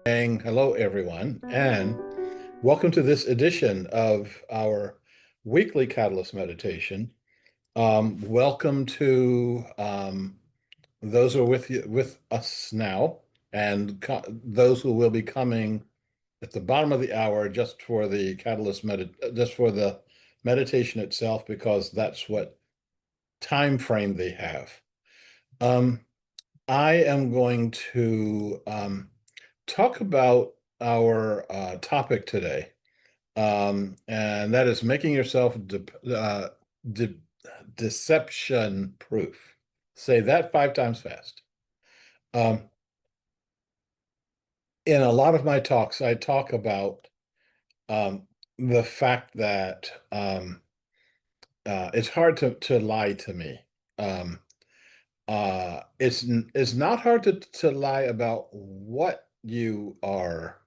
Saying hello, everyone, and welcome to this edition of our weekly Catalyst meditation. Welcome to those who are with us now, and those who will be coming at the bottom of the hour just for the just for the meditation itself, because that's what time frame they have. Um, I am going to talk about our topic today, and that is making yourself de deception proof. Say that 5 times fast. Um, in a lot of my talks, I talk about um, the fact that it's hard to lie to me. Um, it's not hard to lie about what you're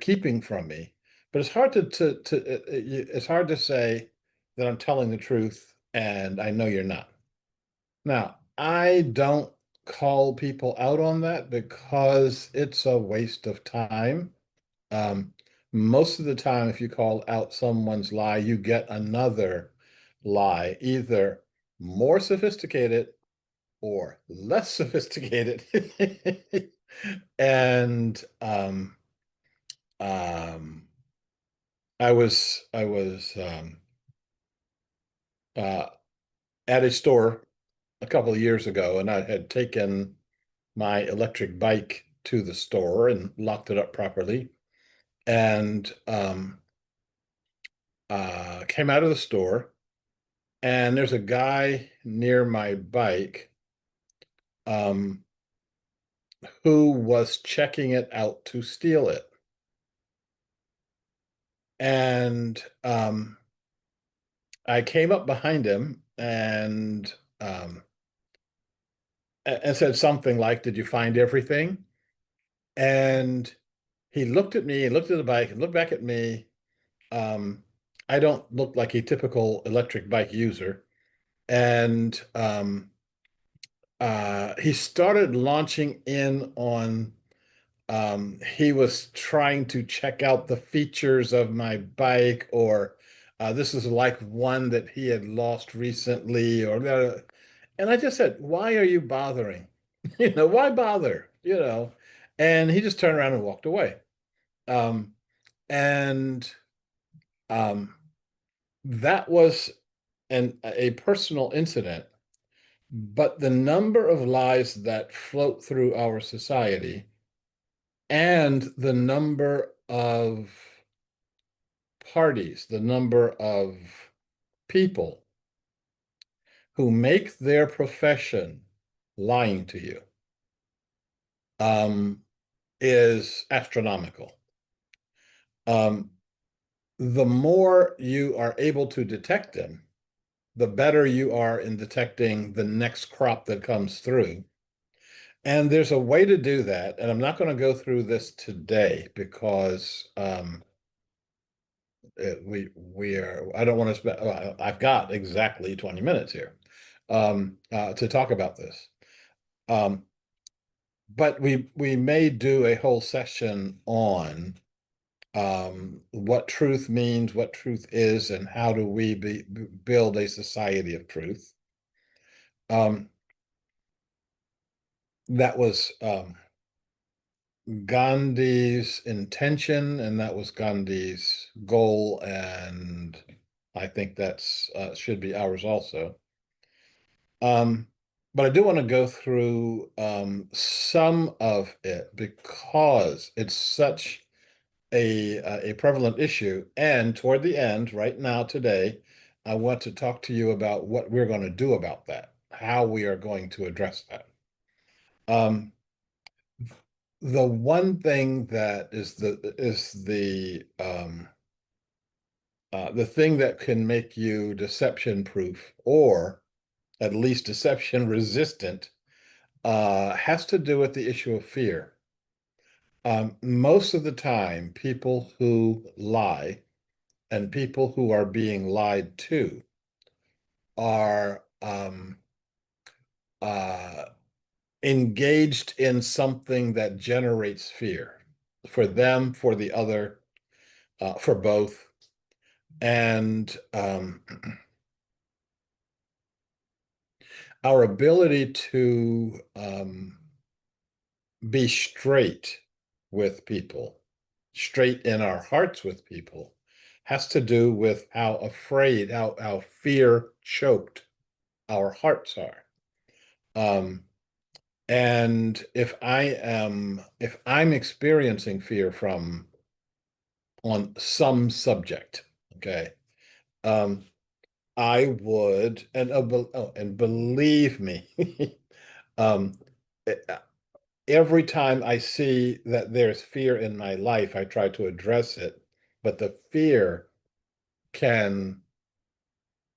keeping from me, but it's hard it's hard to say that I'm telling the truth and I know you're not. Now, I don't call people out on that because it's a waste of time. Um, Most of the time, if you call out someone's lie, you get another lie, either more sophisticated or less sophisticated. And um, I was uh, at a store a couple of years ago, and I had taken my electric bike to the store and locked it up properly, and came out of the store, and there's a guy near my bike um, who was checking it out to steal it, and I came up behind him um, and said something like, "Did you find everything?" And he looked at me and looked at the bike and looked back at me. Um, I don't look like a typical electric bike user. And he started launching in on, he was trying to check out the features of my bike, or this is like one that he had lost recently, and I just said, why are you bothering? Why bother? And he just turned around and walked away. Um, and um, that was a personal incident, but the number of lies that float through our society and the number of parties, the number of people who make their profession lying to you um, is astronomical. Um, the more you are able to detect them, the better you are in detecting the next crop that comes through. And there's a way to do that. And I'm not going to go through this today because I don't want to spend, I've got exactly 20 minutes here to talk about this. Um, but we may do a whole session on what truth means, what truth is, and how do we build a society of truth. Um, that was Gandhi's intention, and that was Gandhi's goal, and I think that's should be ours also. Um, but I do want to go through some of it because it's such a prevalent issue. And toward the end, right now, today, I want to talk to you about what we're going to do about that, how we are going to address that. Um, the one thing that is the thing that can make you deception proof, or at least deception resistant, has to do with the issue of fear. Most of the time, people who lie and people who are being lied to are uh, engaged in something that generates fear for them, for the other, for both. And our ability to be straight with people, straight in our hearts with people, has to do with how afraid, how fear choked our hearts are. And if I'm experiencing fear from on some subject, okay, um, I would, and believe me, um, e- every time I see that there's fear in my life, I try to address it, but the fear can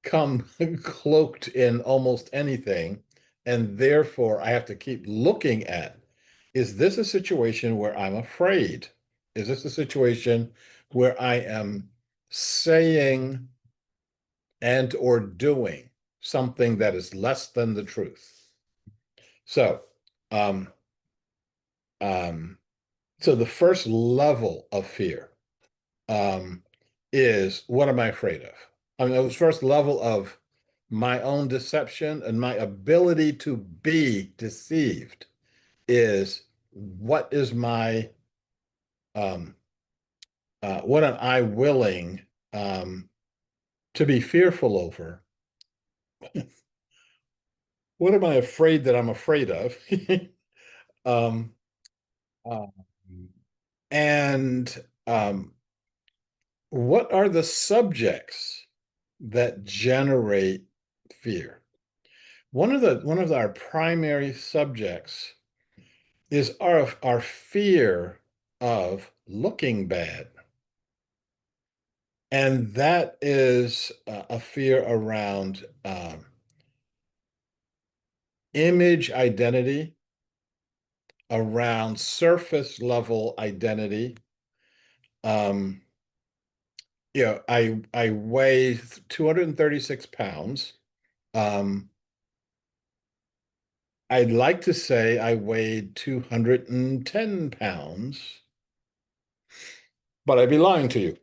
come cloaked in almost anything. And therefore, I have to keep looking at, is this a situation where I'm afraid? Is this a situation where I am saying and or doing something that is less than the truth? So, um, um, so the first level of fear um, is, what am I afraid of? I mean, the first level of my own deception and my ability to be deceived is, um, what am I willing um, to be fearful over? What am I afraid that I'm afraid of? um, uh, and what are the subjects that generate fear? One of our primary subjects is our fear of looking bad. And that is a fear around image identity, around surface level identity. Um, I weigh 236 pounds. Um, I'd like to say I weighed 210 pounds, but I'd be lying to you.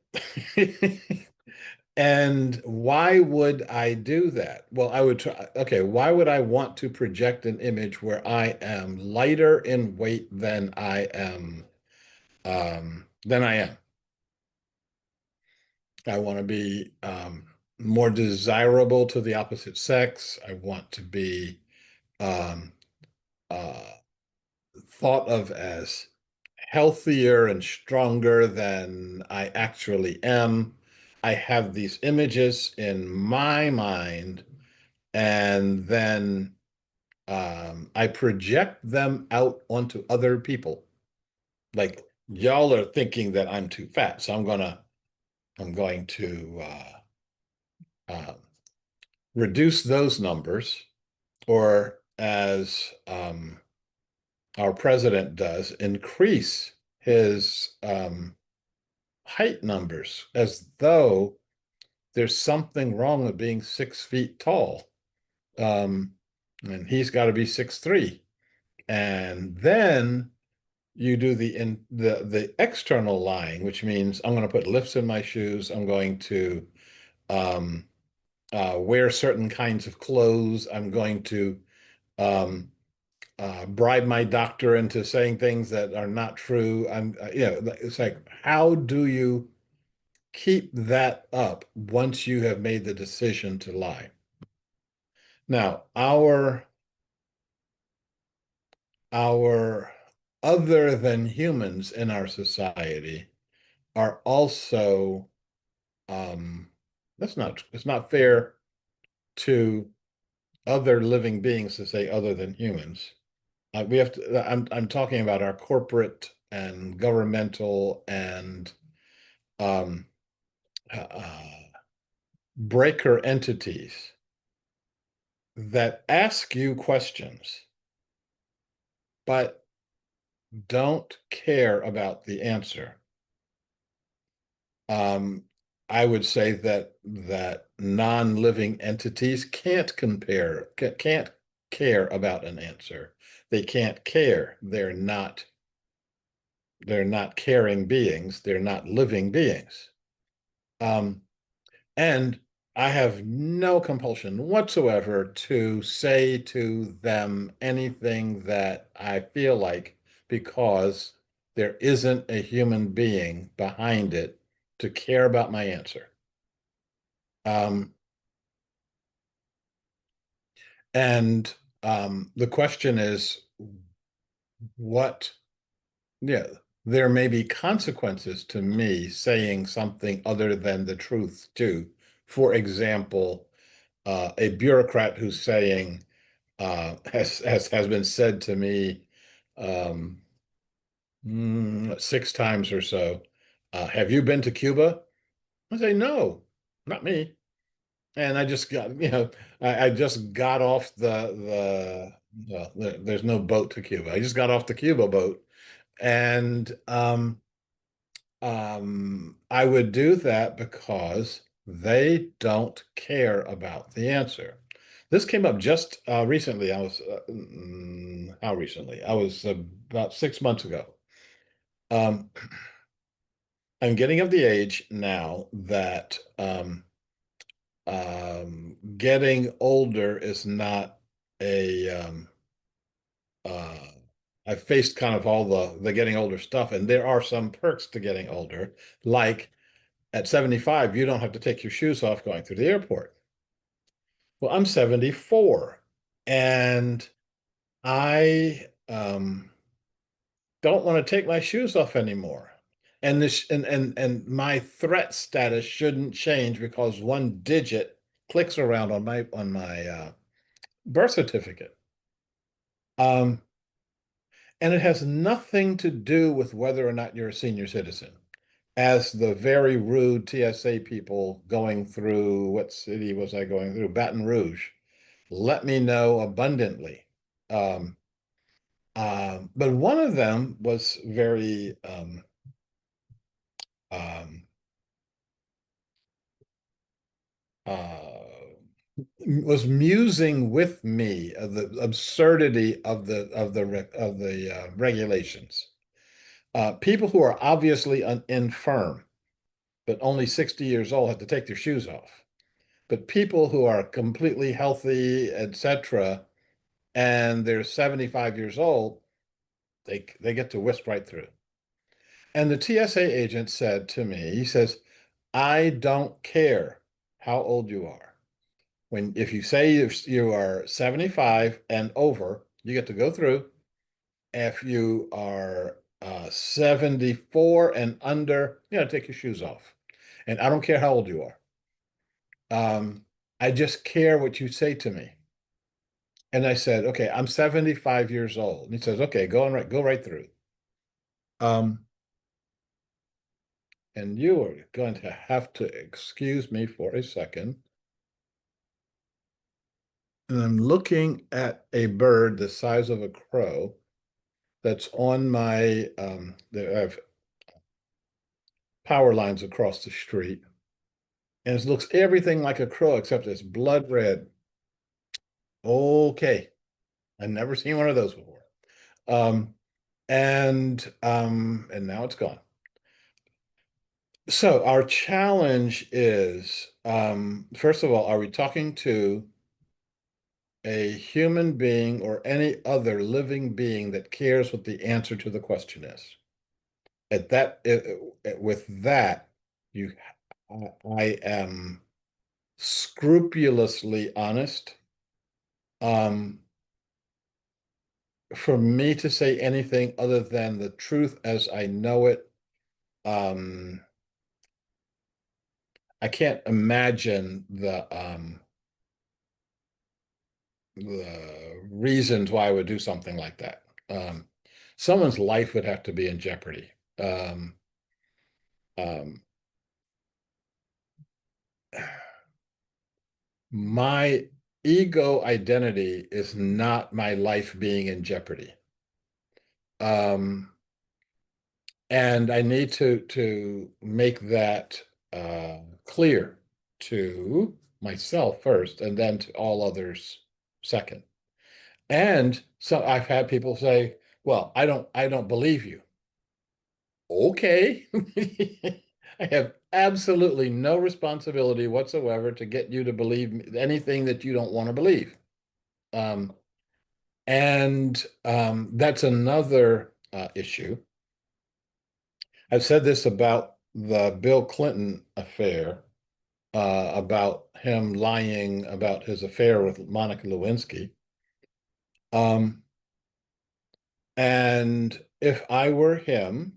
And why would I do that? Well, I would try, okay, why would I want to project an image where I am lighter in weight than I am? I want to be more desirable to the opposite sex. I want to be um, uh, thought of as healthier and stronger than I actually am. I have these images in my mind, and then I project them out onto other people. Like, y'all are thinking that I'm too fat, so I'm going to uh, reduce those numbers, or as our president does, increase his height numbers, as though there's something wrong with being 6 feet tall. Um, and he's got to be 6'3". And then you do the external lying, which means I'm going to put lifts in my shoes. I'm going to um, wear certain kinds of clothes. I'm going to um, bribe my doctor into saying things that are not true. It's like, how do you keep that up once you have made the decision to lie? Now, our other than humans in our society are also um, it's not fair to other living beings to say other than humans. We have to, I'm talking about our corporate and governmental and um, uh, breaker entities that ask you questions, but don't care about the answer. Um, I would say that non-living entities can't care about an answer. they can't care. They're not caring beings. They're not living beings. Um, and I have no compulsion whatsoever to say to them anything that I feel like, because there isn't a human being behind it to care about my answer. Um, and the question is, what, yeah, there may be consequences to me saying something other than the truth too. For example, a bureaucrat who's saying, has been said to me, um, 6 times or so, have you been to Cuba? I say, no, not me. And I just got, I just got off there's no boat to Cuba. I just got off the Cuba boat. And I would do that because they don't care about the answer. This came up just recently. How recently? I was about 6 months ago. Um, I'm getting of the age now that getting older is not a uh, I've faced kind of all the getting older stuff, and there are some perks to getting older, like at 75, you don't have to take your shoes off going through the airport. Well, I'm 74, and I don't want to take my shoes off anymore. And this and my threat status shouldn't change because one digit clicks around on my birth certificate. Um, and it has nothing to do with whether or not you're a senior citizen. As the very rude TSA people going through, what city was I going through? Baton Rouge. Let me know abundantly. Um, but one of them was very um, uh, was musing with me of the absurdity of the regulations. People who are obviously infirm, but only 60 years old, have to take their shoes off. But people who are completely healthy, etc., and they're 75 years old, they get to whisk right through. And the TSA agent said to me, he says, I don't care how old you are. If you say you are 75 and over, you get to go through. If you are 74 and under, take your shoes off. And I don't care how old you are. I just care what you say to me. And I said, okay, I'm 75 years old. And he says, okay, go right through. Um, and you are going to have to excuse me for a second. And I'm looking at a bird the size of a crow that's on I have power lines across the street. And it looks everything like a crow except it's blood red. Okay. I've never seen one of those before. Um, and now it's gone. So our challenge is, first of all, are we talking to a human being or any other living being that cares what the answer to the question is? With that, you, I am scrupulously honest. Um, for me to say anything other than the truth as I know it, um, I can't imagine the reasons why I would do something like that. Um, Someone's life would have to be in jeopardy. Um, um, my ego identity is not my life being in jeopardy. And I need to make that clear to myself first, and then to all others second. And so I've had people say, well, I don't believe you. Okay. I have absolutely no responsibility whatsoever to get you to believe anything that you don't want to believe. Um, and that's another issue. I've said this about the Bill Clinton affair, about him lying about his affair with Monica Lewinsky. Um, and if I were him,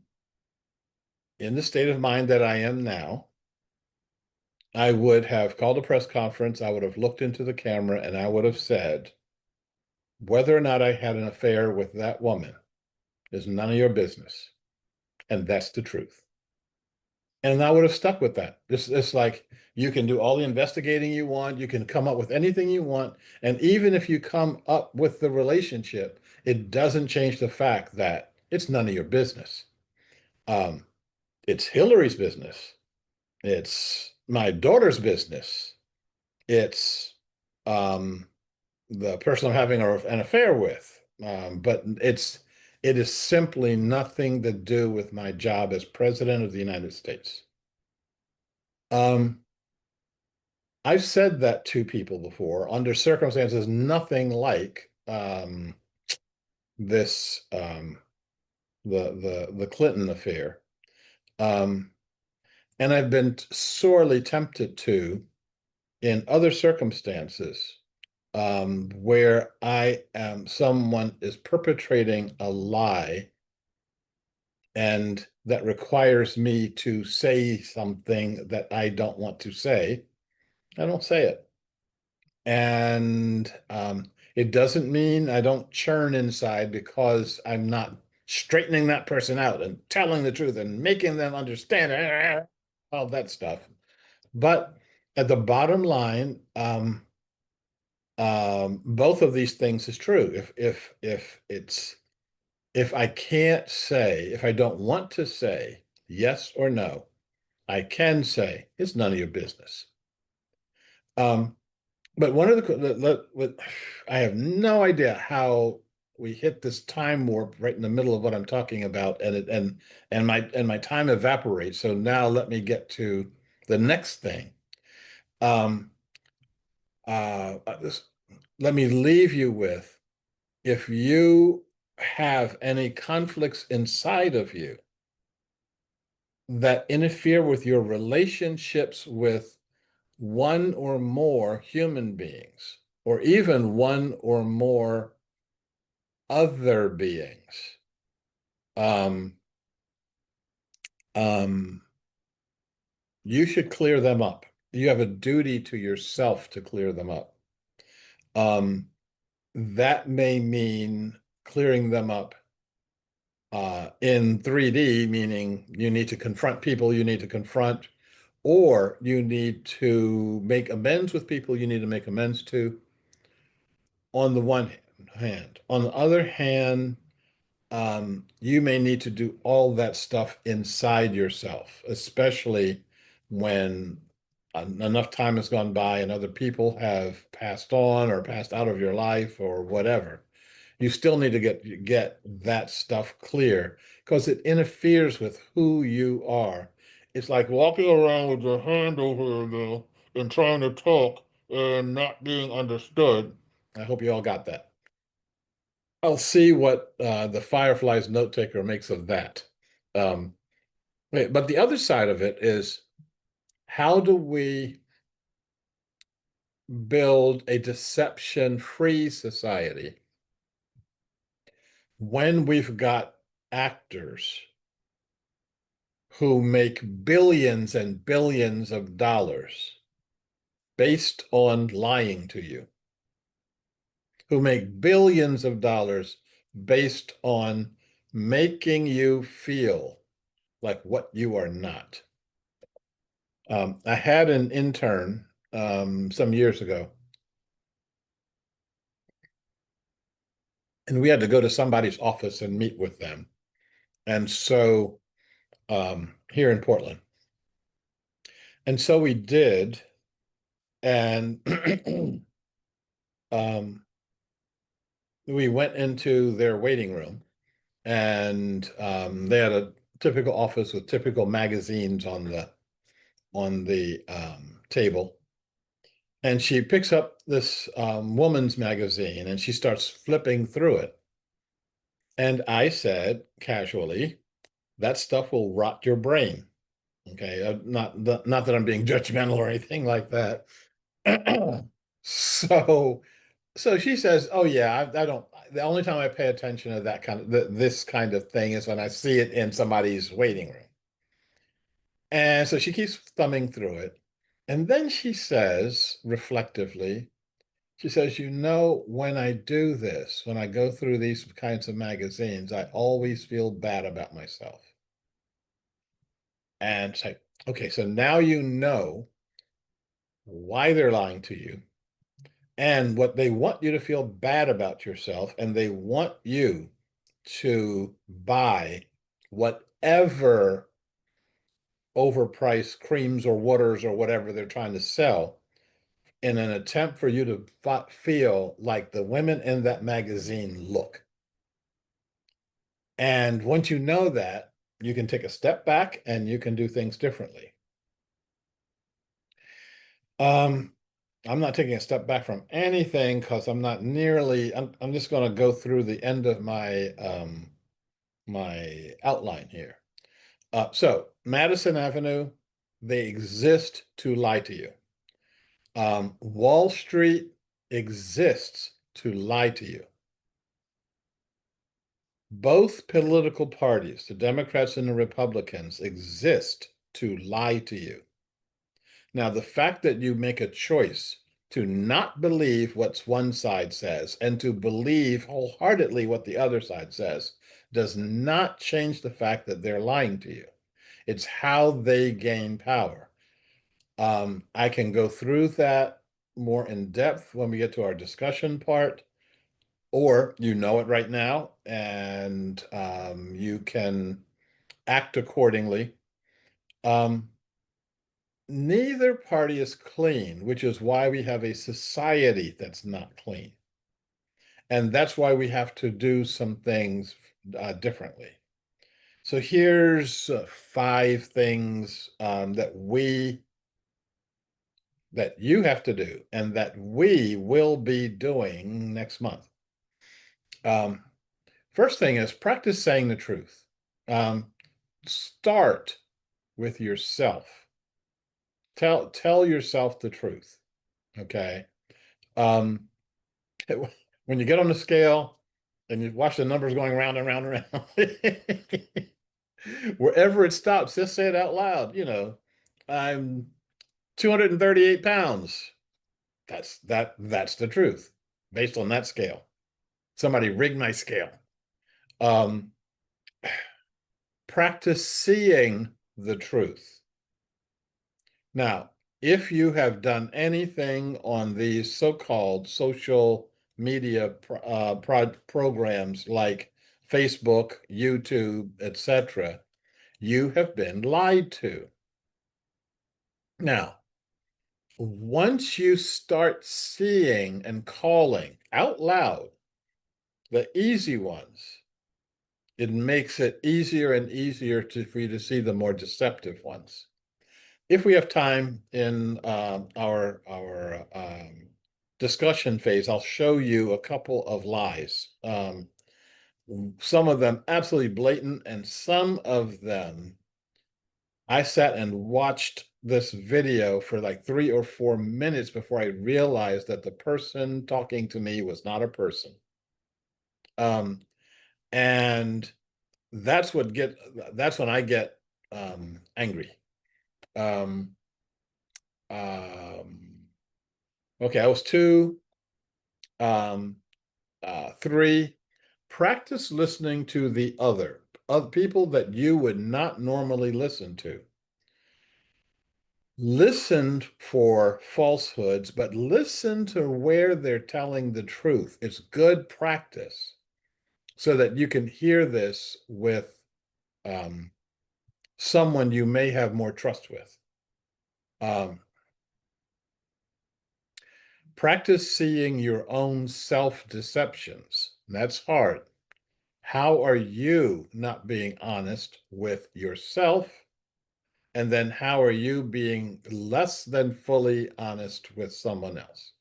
in the state of mind that I am now, I would have called a press conference. I would have looked into the camera and I would have said, whether or not I had an affair with that woman is none of your business. And that's the truth. And I would have stuck with that. It's like you can do all the investigating you want, you can come up with anything you want. And even if you come up with the relationship, it doesn't change the fact that it's none of your business. Um, it's Hillary's business. It's my daughter's business. It's um, the person I'm having an affair with. But it is simply nothing to do with my job as president of the United States. Um, I've said that to people before under circumstances nothing like this the Clinton affair. Um, and I've been sorely tempted to in other circumstances where I am someone is perpetrating a lie and that requires me to say something that I don't want to say. I don't say it. And it doesn't mean I don't churn inside because I'm not straightening that person out and telling the truth and making them understand all that stuff. But at the bottom line, both of these things is true. If I can't say, if I don't want to say yes or no, I can say it's none of your business. Um, But one of I have no idea how we hit this time warp right in the middle of what I'm talking about, and my time evaporates. So now let me get to the next thing. Um, this, let me leave you with, if you have any conflicts inside of you that interfere with your relationships with one or more human beings, or even one or more other beings. Um, um, you should clear them up. You have a duty to yourself to clear them up. Um, that may mean clearing them up in 3D, meaning you need to confront people you need to confront, or you need to make amends with people you need to make amends to, on the one hand. On the other hand, you may need to do all that stuff inside yourself, especially when enough time has gone by and other people have passed on or passed out of your life or whatever. You still need to get that stuff clear because it interferes with who you are. It's like walking around with your hand over there and trying to talk and not being understood. I hope you all got that. I'll see what the Fireflies note taker makes of that. Um, but the other side of it is, how do we build a deception-free society when we've got actors who make billions and billions of dollars based on lying to you, who make billions of dollars based on making you feel like what you are not? I had an intern some years ago, and we had to go to somebody's office and meet with them. And so here in Portland. And so we did. And um, we went into their waiting room, and they had a typical office with typical magazines on the table. And she picks up this woman's magazine and she starts flipping through it. And I said casually, that stuff will rot your brain. Okay, not that I'm being judgmental or anything like that. So so she says, "Oh yeah, I don't. The only time I pay attention to that kind of this kind of thing is when I see it in somebody's waiting room." And so she keeps thumbing through it, and then she says reflectively, she says, "You know, when I do this, when I go through these kinds of magazines, I always feel bad about myself." And say, "Okay, so now you know why they're lying to you." And what they want you to feel bad about yourself, and they want you to buy whatever overpriced creams or waters or whatever they're trying to sell in an attempt for you to feel like the women in that magazine look. And once you know that, you can take a step back and you can do things differently. Um, I'm not taking a step back from anything because I'm not nearly, I'm just going to go through the end of my outline here. So Madison Avenue, they exist to lie to you. Wall Street exists to lie to you. Both political parties, the Democrats and the Republicans, exist to lie to you. Now, the fact that you make a choice to not believe what one side says and to believe wholeheartedly what the other side says does not change the fact that they're lying to you. It's how they gain power. I can go through that more in depth when we get to our discussion part, or you know it right now, and you can act accordingly. Um, Neither party is clean, which is why we have a society that's not clean. And that's why we have to do some things differently. So here's 5 things that you have to do and that we will be doing next month. Um, First thing is practice saying the truth. Um, Start with yourself. Tell yourself the truth. Okay. Um, when you get on the scale and you watch the numbers going round and round and round, wherever it stops, just say it out loud. I'm 238 pounds. That's the truth based on that scale. Somebody rigged my scale. Um, Practice seeing the truth. Now, if you have done anything on these so-called social media programs like Facebook, YouTube, etc., you have been lied to. Now, once you start seeing and calling out loud the easy ones, it makes it easier and easier for you to see the more deceptive ones. If we have time in our discussion phase, I'll show you a couple of lies. Some of them absolutely blatant, and some of them I sat and watched this video for like 3 or 4 minutes before I realized that the person talking to me was not a person. Um, and that's when I get angry. Um, um, okay, I was 2. 3, practice listening to the other of people that you would not normally listen to. Listen for falsehoods, but listen to where they're telling the truth. It's good practice so that you can hear this with um, someone you may have more trust with. Um, Practice seeing your own self-deceptions. And that's hard. How are you not being honest with yourself? And then how are you being less than fully honest with someone else?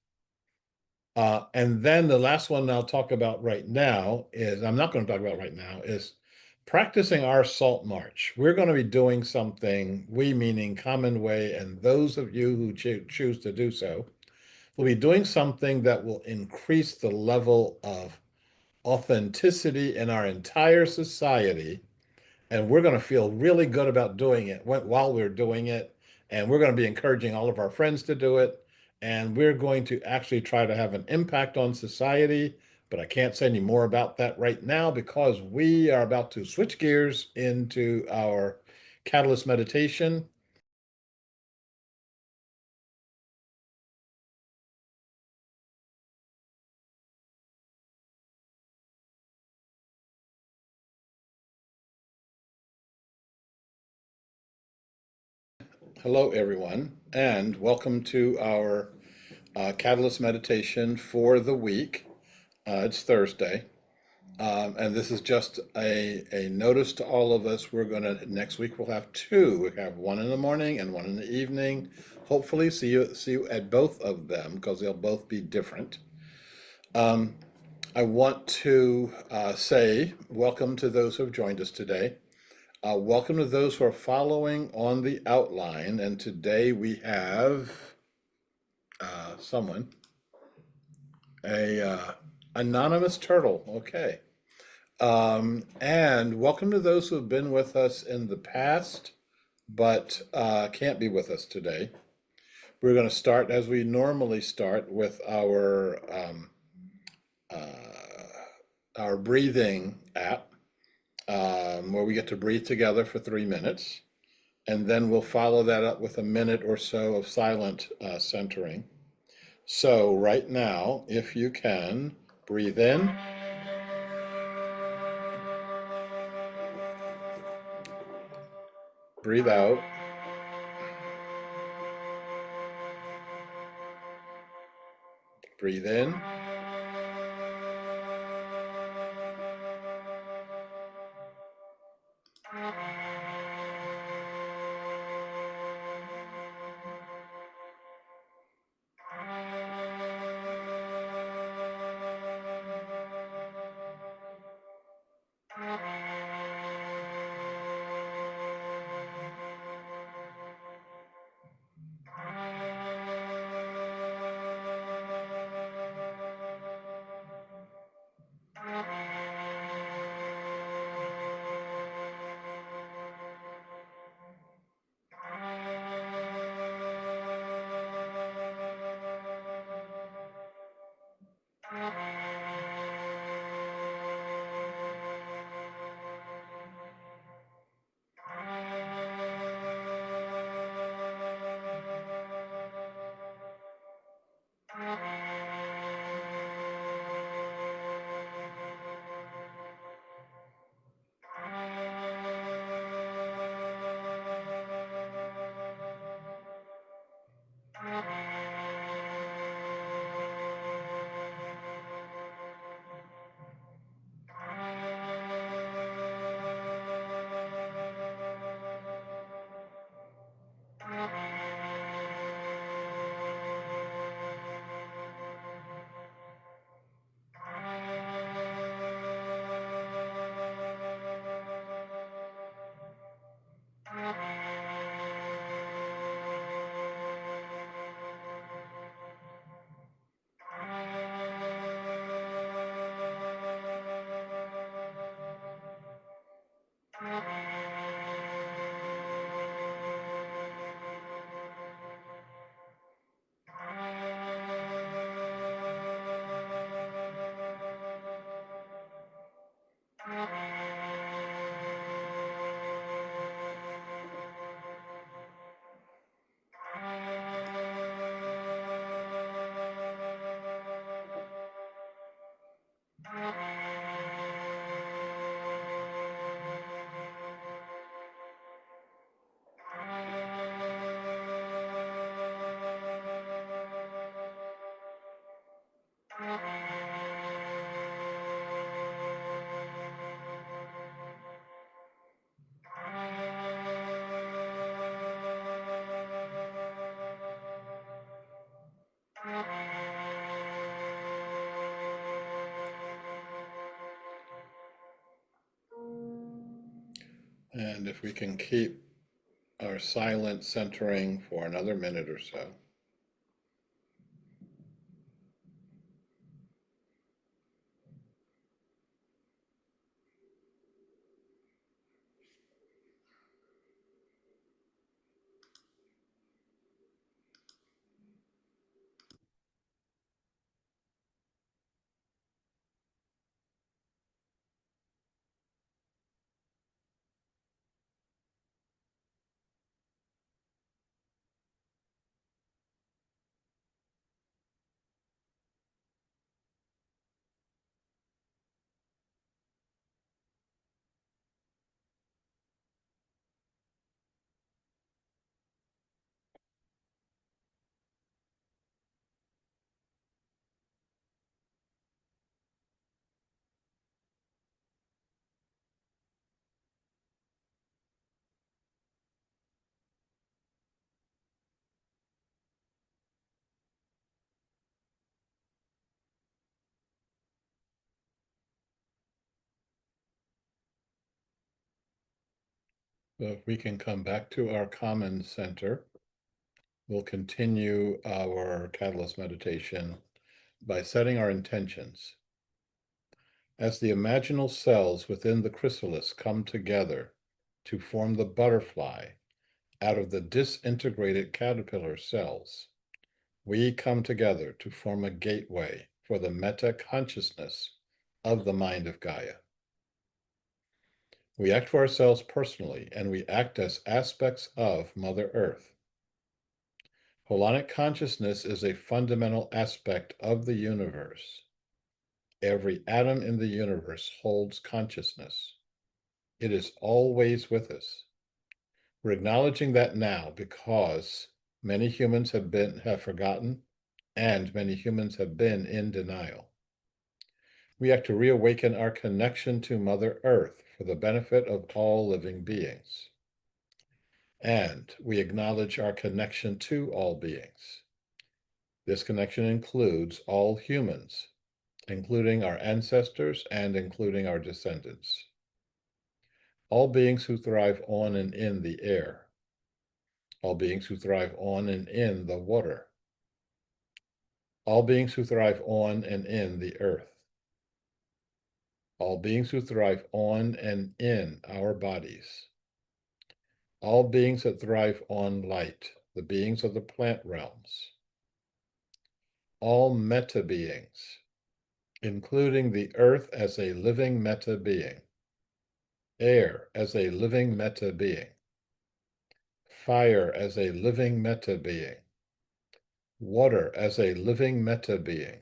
And then the last one I'll talk about right now is, I'm not going to talk about right now, is practicing our salt march. We're going to be doing something, we meaning Commonway, and those of you who choose to do so, will be doing something that will increase the level of authenticity in our entire society, and we're going to feel really good about doing it while we're doing it. And we're going to be encouraging all of our friends to do it. And we're going to actually try to have an impact on society. But I can't say any more about that right now because we are about to switch gears into our catalyst meditation. Hello, everyone, and welcome to our catalyst meditation for the week. It's Thursday. And this is just a notice to all of us. Next week we'll have two. We have one in the morning and one in the evening. Hopefully see you at both of them because they'll both be different. I want to say welcome to those who have joined us today. Welcome to those who are following on the outline. And today we have someone, a anonymous turtle. Okay. And welcome to those who have been with us in the past, but can't be with us today. We're going to start as we normally start with our breathing app, where we get to breathe together for 3 minutes, and then we'll follow that up with a minute or so of silent centering. So right now, if you can, breathe in, breathe out. Breathe in. And if we can keep our silent centering for another minute or so. So if we can come back to our common center, we'll continue our catalyst meditation by setting our intentions. As the imaginal cells within the chrysalis come together to form the butterfly out of the disintegrated caterpillar cells, we come together to form a gateway for the meta-consciousness of the mind of Gaia. We act for ourselves personally, and we act as aspects of Mother Earth. Holonic consciousness is a fundamental aspect of the universe. Every atom in the universe holds consciousness. It is always with us. We're acknowledging that now because many humans have forgotten, and many humans have been in denial. We have to reawaken our connection to Mother Earth for the benefit of all living beings. And we acknowledge our connection to all beings. This connection includes all humans, including our ancestors and including our descendants. All beings who thrive on and in the air. All beings who thrive on and in the water. All beings who thrive on and in the earth. All beings who thrive on and in our bodies. All beings that thrive on light, the beings of the plant realms. All meta-beings, including the earth as a living meta-being, air as a living meta-being, fire as a living meta-being, water as a living meta-being,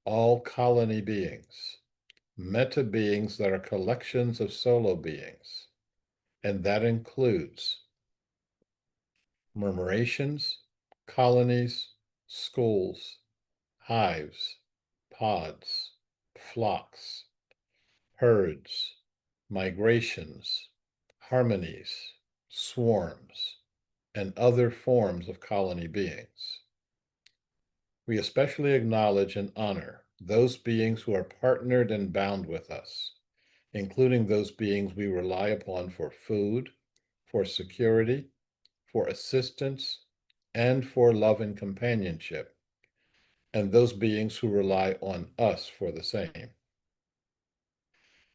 all colony beings, meta-beings that are collections of solo beings, and that includes murmurations, colonies, schools, hives, pods, flocks, herds, migrations, harmonies, swarms, and other forms of colony beings. We especially acknowledge and honor those beings who are partnered and bound with us, including those beings we rely upon for food, for security, for assistance, and for love and companionship, and those beings who rely on us for the same.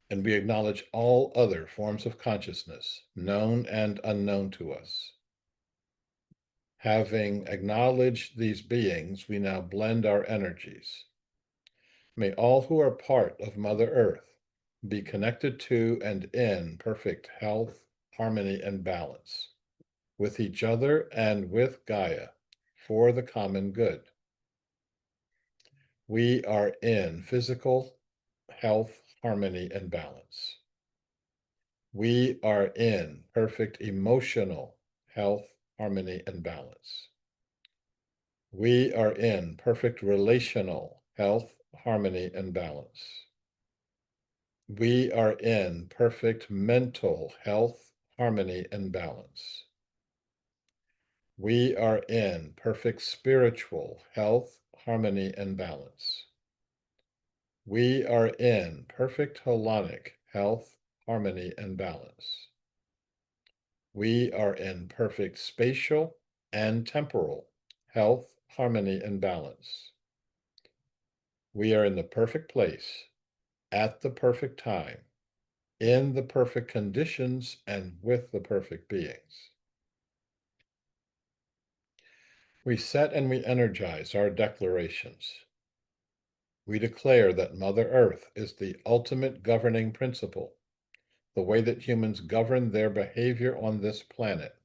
And we acknowledge all other forms of consciousness, known and unknown to us. Having acknowledged these beings, we now blend our energies. May all who are part of Mother Earth be connected to and in perfect health, harmony, and balance with each other and with Gaia for the common good. We are in physical health, harmony, and balance. We are in perfect emotional health, harmony, and balance. We are in perfect relational health, harmony, and balance. We are in perfect mental health, harmony, and balance. We are in perfect spiritual health, harmony, and balance. We are in perfect holonic health, harmony, and balance. We are in perfect spatial and temporal health, harmony, and balance. We are in the perfect place, at the perfect time, in the perfect conditions, and with the perfect beings. We set and we energize our declarations. We declare that Mother Earth is the ultimate governing principle, the way that humans govern their behavior on this planet,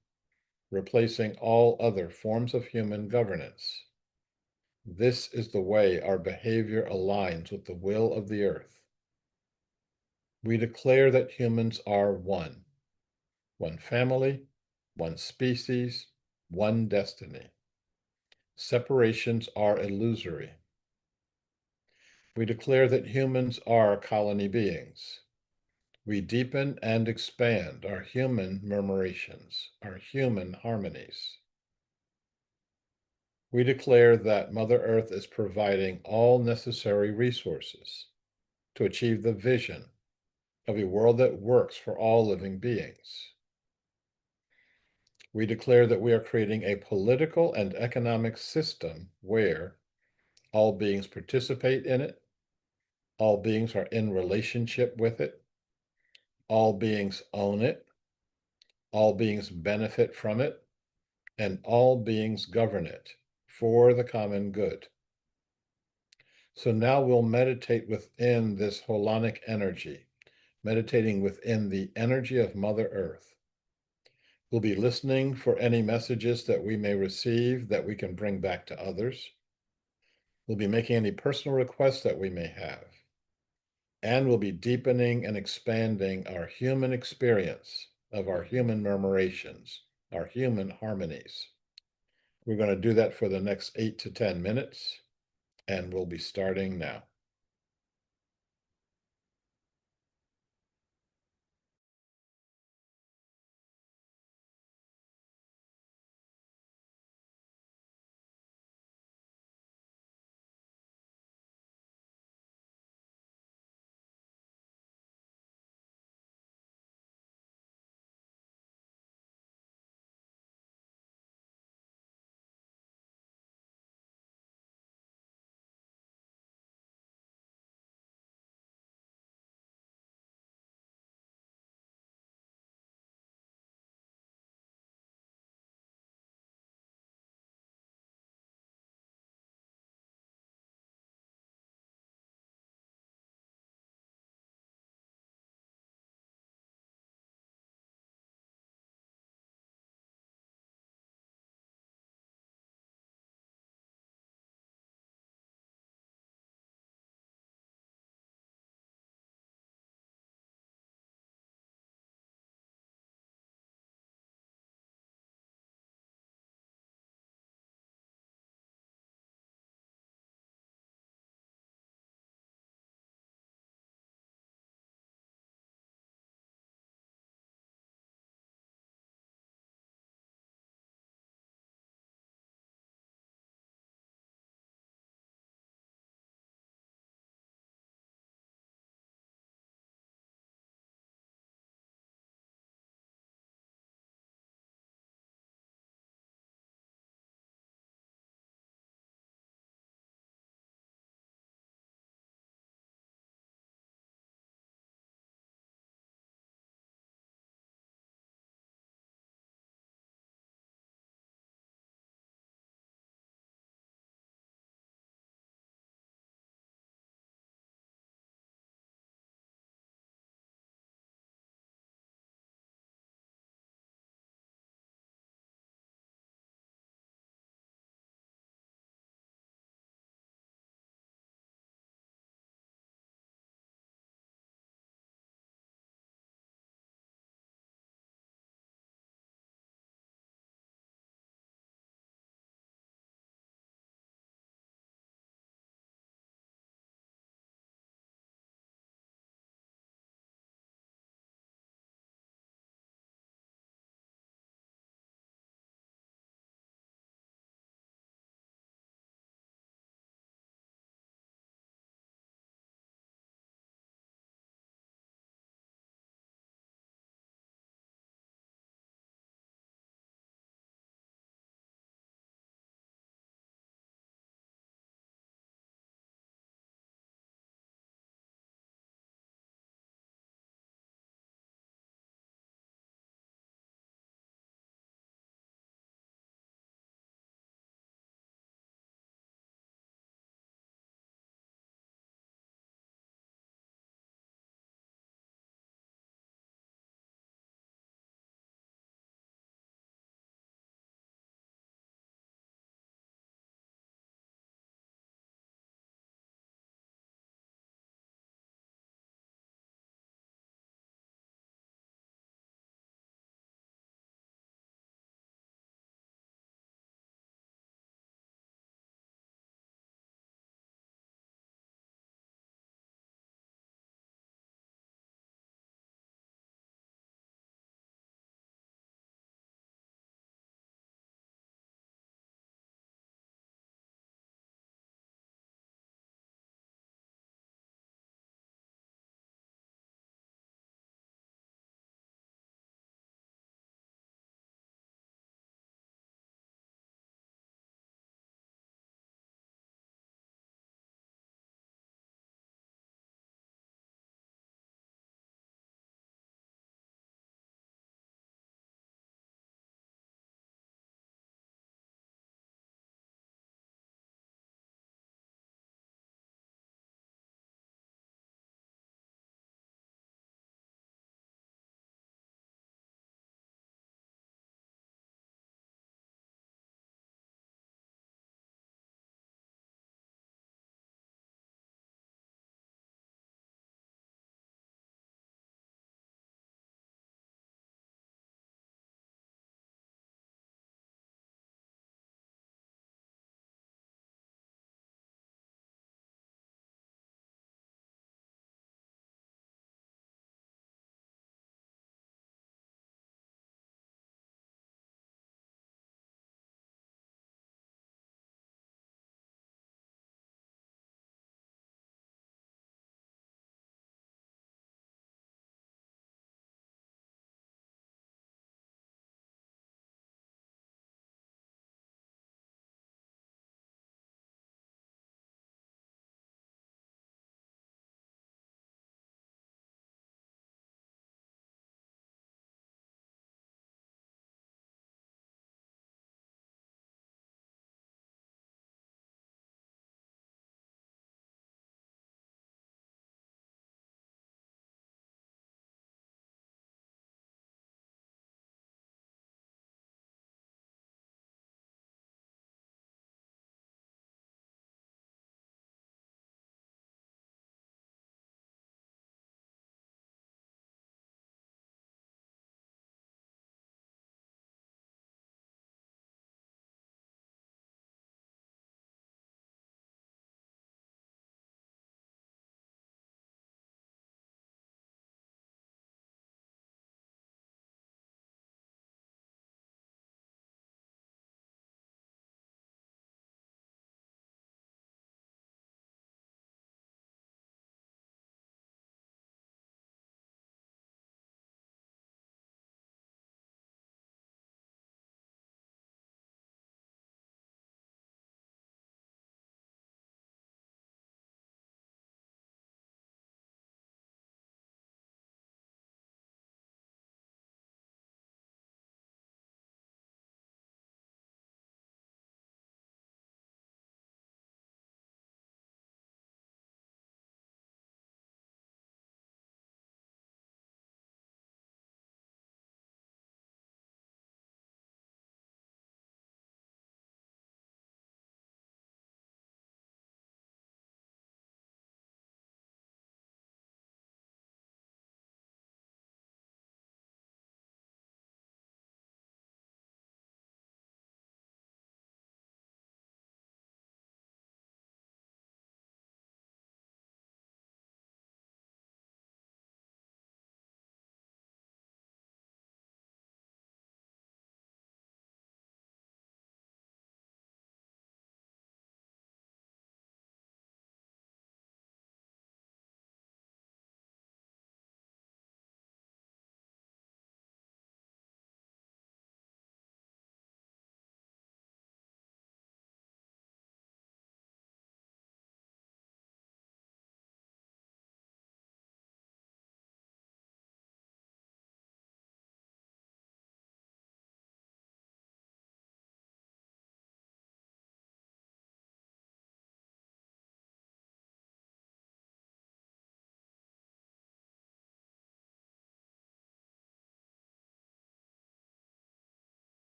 replacing all other forms of human governance. This is the way our behavior aligns with the will of the earth. We declare that humans are one family, one species, one destiny. Separations are illusory. We declare that humans are colony beings. We deepen and expand our human murmurations, our human harmonies. We declare that Mother Earth is providing all necessary resources to achieve the vision of a world that works for all living beings. We declare that we are creating a political and economic system where all beings participate in it, all beings are in relationship with it, all beings own it, all beings benefit from it, and all beings govern it for the common good. So now we'll meditate within this holonic energy, meditating within the energy of Mother Earth. We'll be listening for any messages that we may receive that we can bring back to others. We'll be making any personal requests that we may have. And we'll be deepening and expanding our human experience of our human murmurations, our human harmonies. We're going to do that for the next 8 to 10 minutes, and we'll be starting now.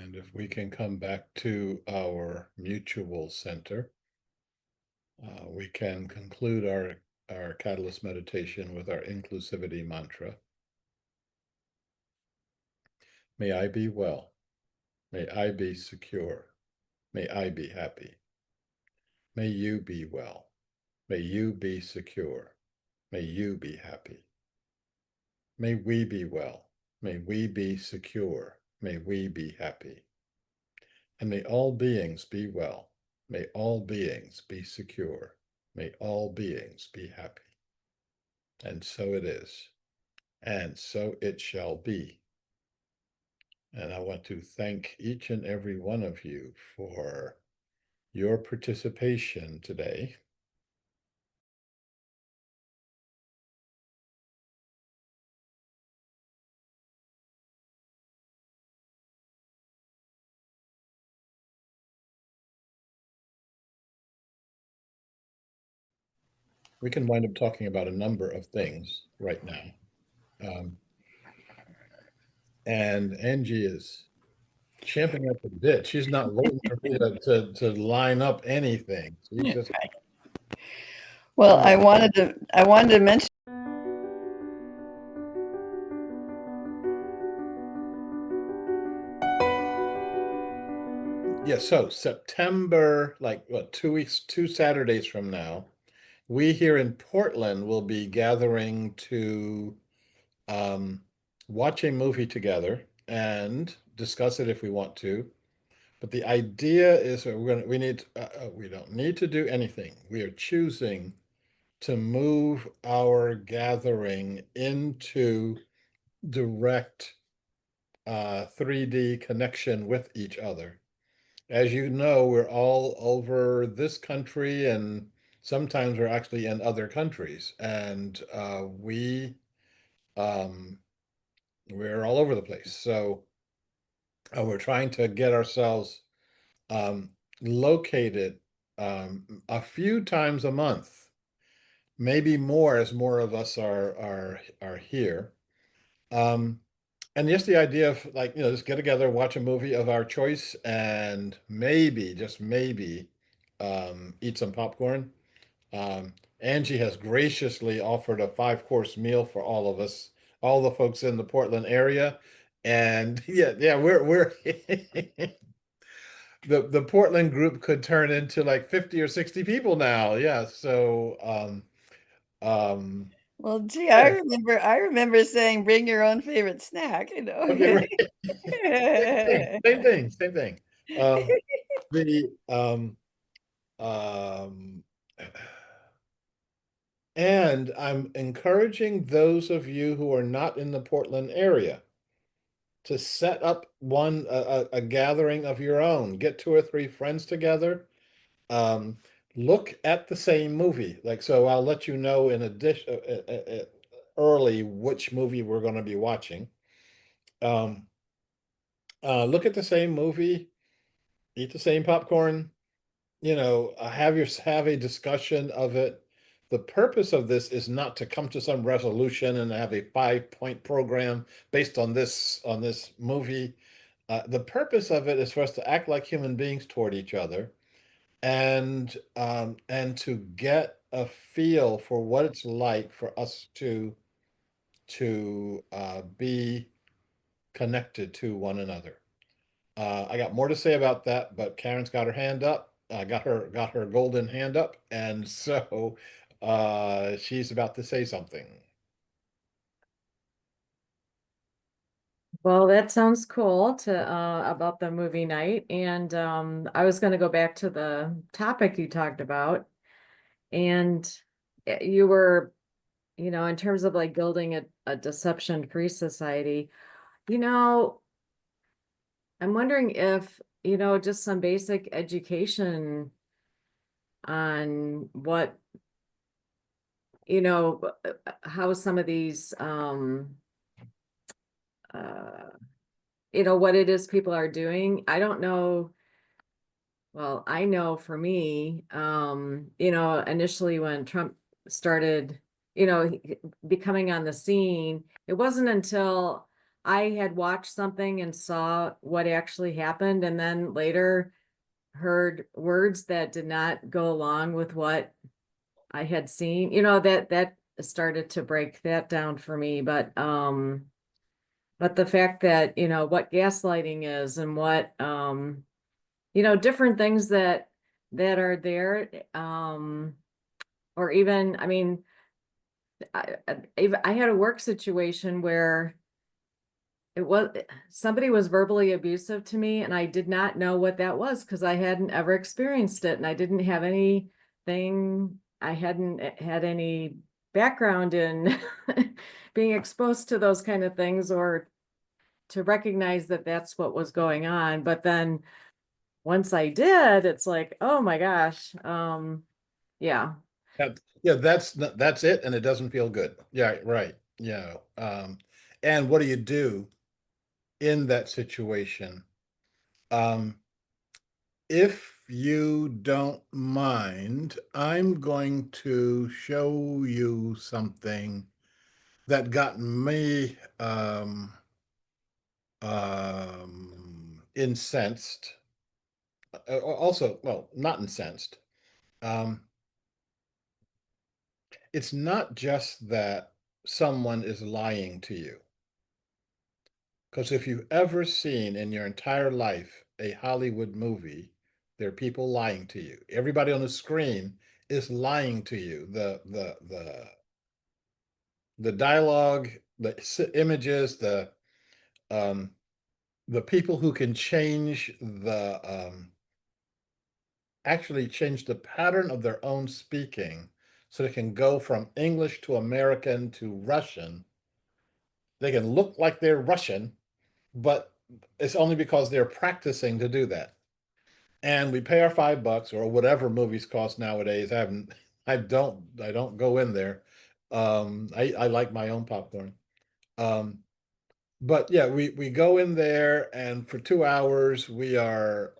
And if we can come back to our mutual center, we can conclude our Catalyst meditation with our inclusivity mantra. May I be well. May I be secure. May I be happy. May you be well. May you be secure. May you be happy. May we be well. May we be secure. May we be happy. And may all beings be well. May all beings be secure. May all beings be happy. And so it is. And so it shall be. And I want to thank each and every one of you for your participation today. We can wind up talking about a number of things right now. And Angie is champing at the bit. She's not waiting for me to line up anything. She's just Well, I wanted to mention. yeah. So September, like what, 2 weeks, 2 Saturdays from now, we here in Portland will be gathering to watch a movie together and discuss it if we want to. But the idea is that we don't need to do anything. We are choosing to move our gathering into direct 3D connection with each other. As you know, we're all over this country, and sometimes we're actually in other countries, and we're all over the place. So we're trying to get ourselves um, located a few times a month, maybe more as more of us are here. And just the idea of, like, just get together, watch a movie of our choice, and maybe, just maybe, eat some popcorn. Angie has graciously offered a 5-course meal for all of us, all the folks in the Portland area. And yeah, we're the Portland group could turn into like 50 or 60 people now. Yeah. So Well, gee, yeah. I remember saying, "Bring your own favorite snack," you know. Okay, right. Same thing. The um and I'm encouraging those of you who are not in the Portland area to set up a gathering of your own. Get 2 or 3 friends together. Um, look at the same movie. Like, so I'll let you know in addition early which movie we're going to be watching. Um, look at the same movie, eat the same popcorn, have a discussion of it. The purpose of this is not to come to some resolution and have a 5-point program based on this movie. The purpose of it is for us to act like human beings toward each other, and to get a feel for what it's like for us to be connected to one another. I got more to say about that, but Karen's got her hand up. Got her golden hand up, and so she's about to say something. Well, that sounds cool to about the movie night. And I was going to go back to the topic you talked about. And you were, in terms of like building a deception-free society, you know, I'm wondering if, just some basic education on what, how some of these what it is people are doing. I don't know. Well, I know for me, initially when Trump started, becoming on the scene, it wasn't until I had watched something and saw what actually happened, and then later heard words that did not go along with what I had seen, that started to break that down for me. But the fact that, what gaslighting is and what, different things that are there, or even, I mean, I had a work situation where it was somebody was verbally abusive to me, and I did not know what that was because I hadn't ever experienced it, and I didn't have anything, I hadn't had any background in being exposed to those kind of things, or to recognize that that's what was going on. But then once I did, it's like, oh my gosh. Yeah. Yeah, that's it, and it doesn't feel good. Yeah, right. Yeah. And what do you do in that situation? Um, if you don't mind, I'm going to show you something that got me incensed. Also, well, not incensed. Um, it's not just that someone is lying to you. Because if you've ever seen in your entire life a Hollywood movie, there are people lying to you. Everybody on the screen is lying to you. The dialogue, the images, um, the people who can change actually change the pattern of their own speaking, so they can go from English to American to Russian. They can look like they're Russian, but it's only because they're practicing to do that. And we pay our $5 or whatever movies cost nowadays. I don't go in there. I like my own popcorn. Um, but yeah, we go in there, and for 2 hours we are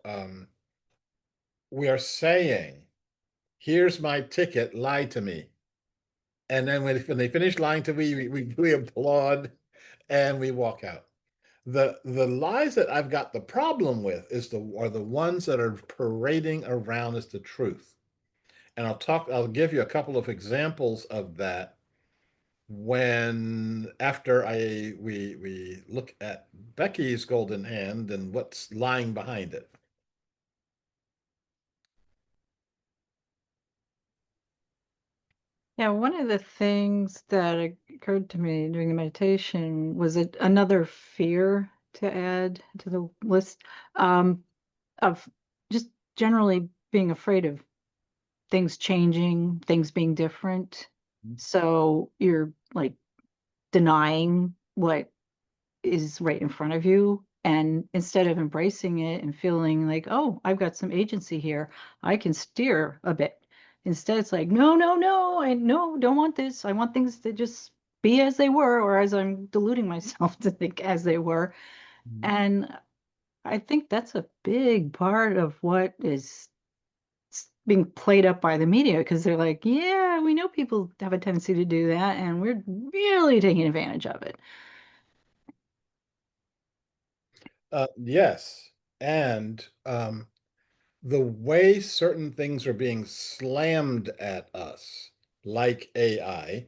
saying, here's my ticket, lie to me. And then when they finish lying to me, we applaud and we walk out. The lies that I've got the problem with are the ones that are parading around as the truth. And I'll give you a couple of examples of that when after I we look at Becky's golden hand and what's lying behind it. Yeah, one of the things that occurred to me during the meditation was another fear to add to the list, of just generally being afraid of things changing, things being different. So you're like denying what is right in front of you. And instead of embracing it and feeling like, oh, I've got some agency here, I can steer a bit. Instead, it's like, no, no, no, I no, don't want this. I want things to just be as they were, or as I'm deluding myself to think as they were. Mhm. And I think that's a big part of what is being played up by the media, because they're like, yeah, we know people have a tendency to do that, and we're really taking advantage of it. Yes, and the way certain things are being slammed at us, like AI.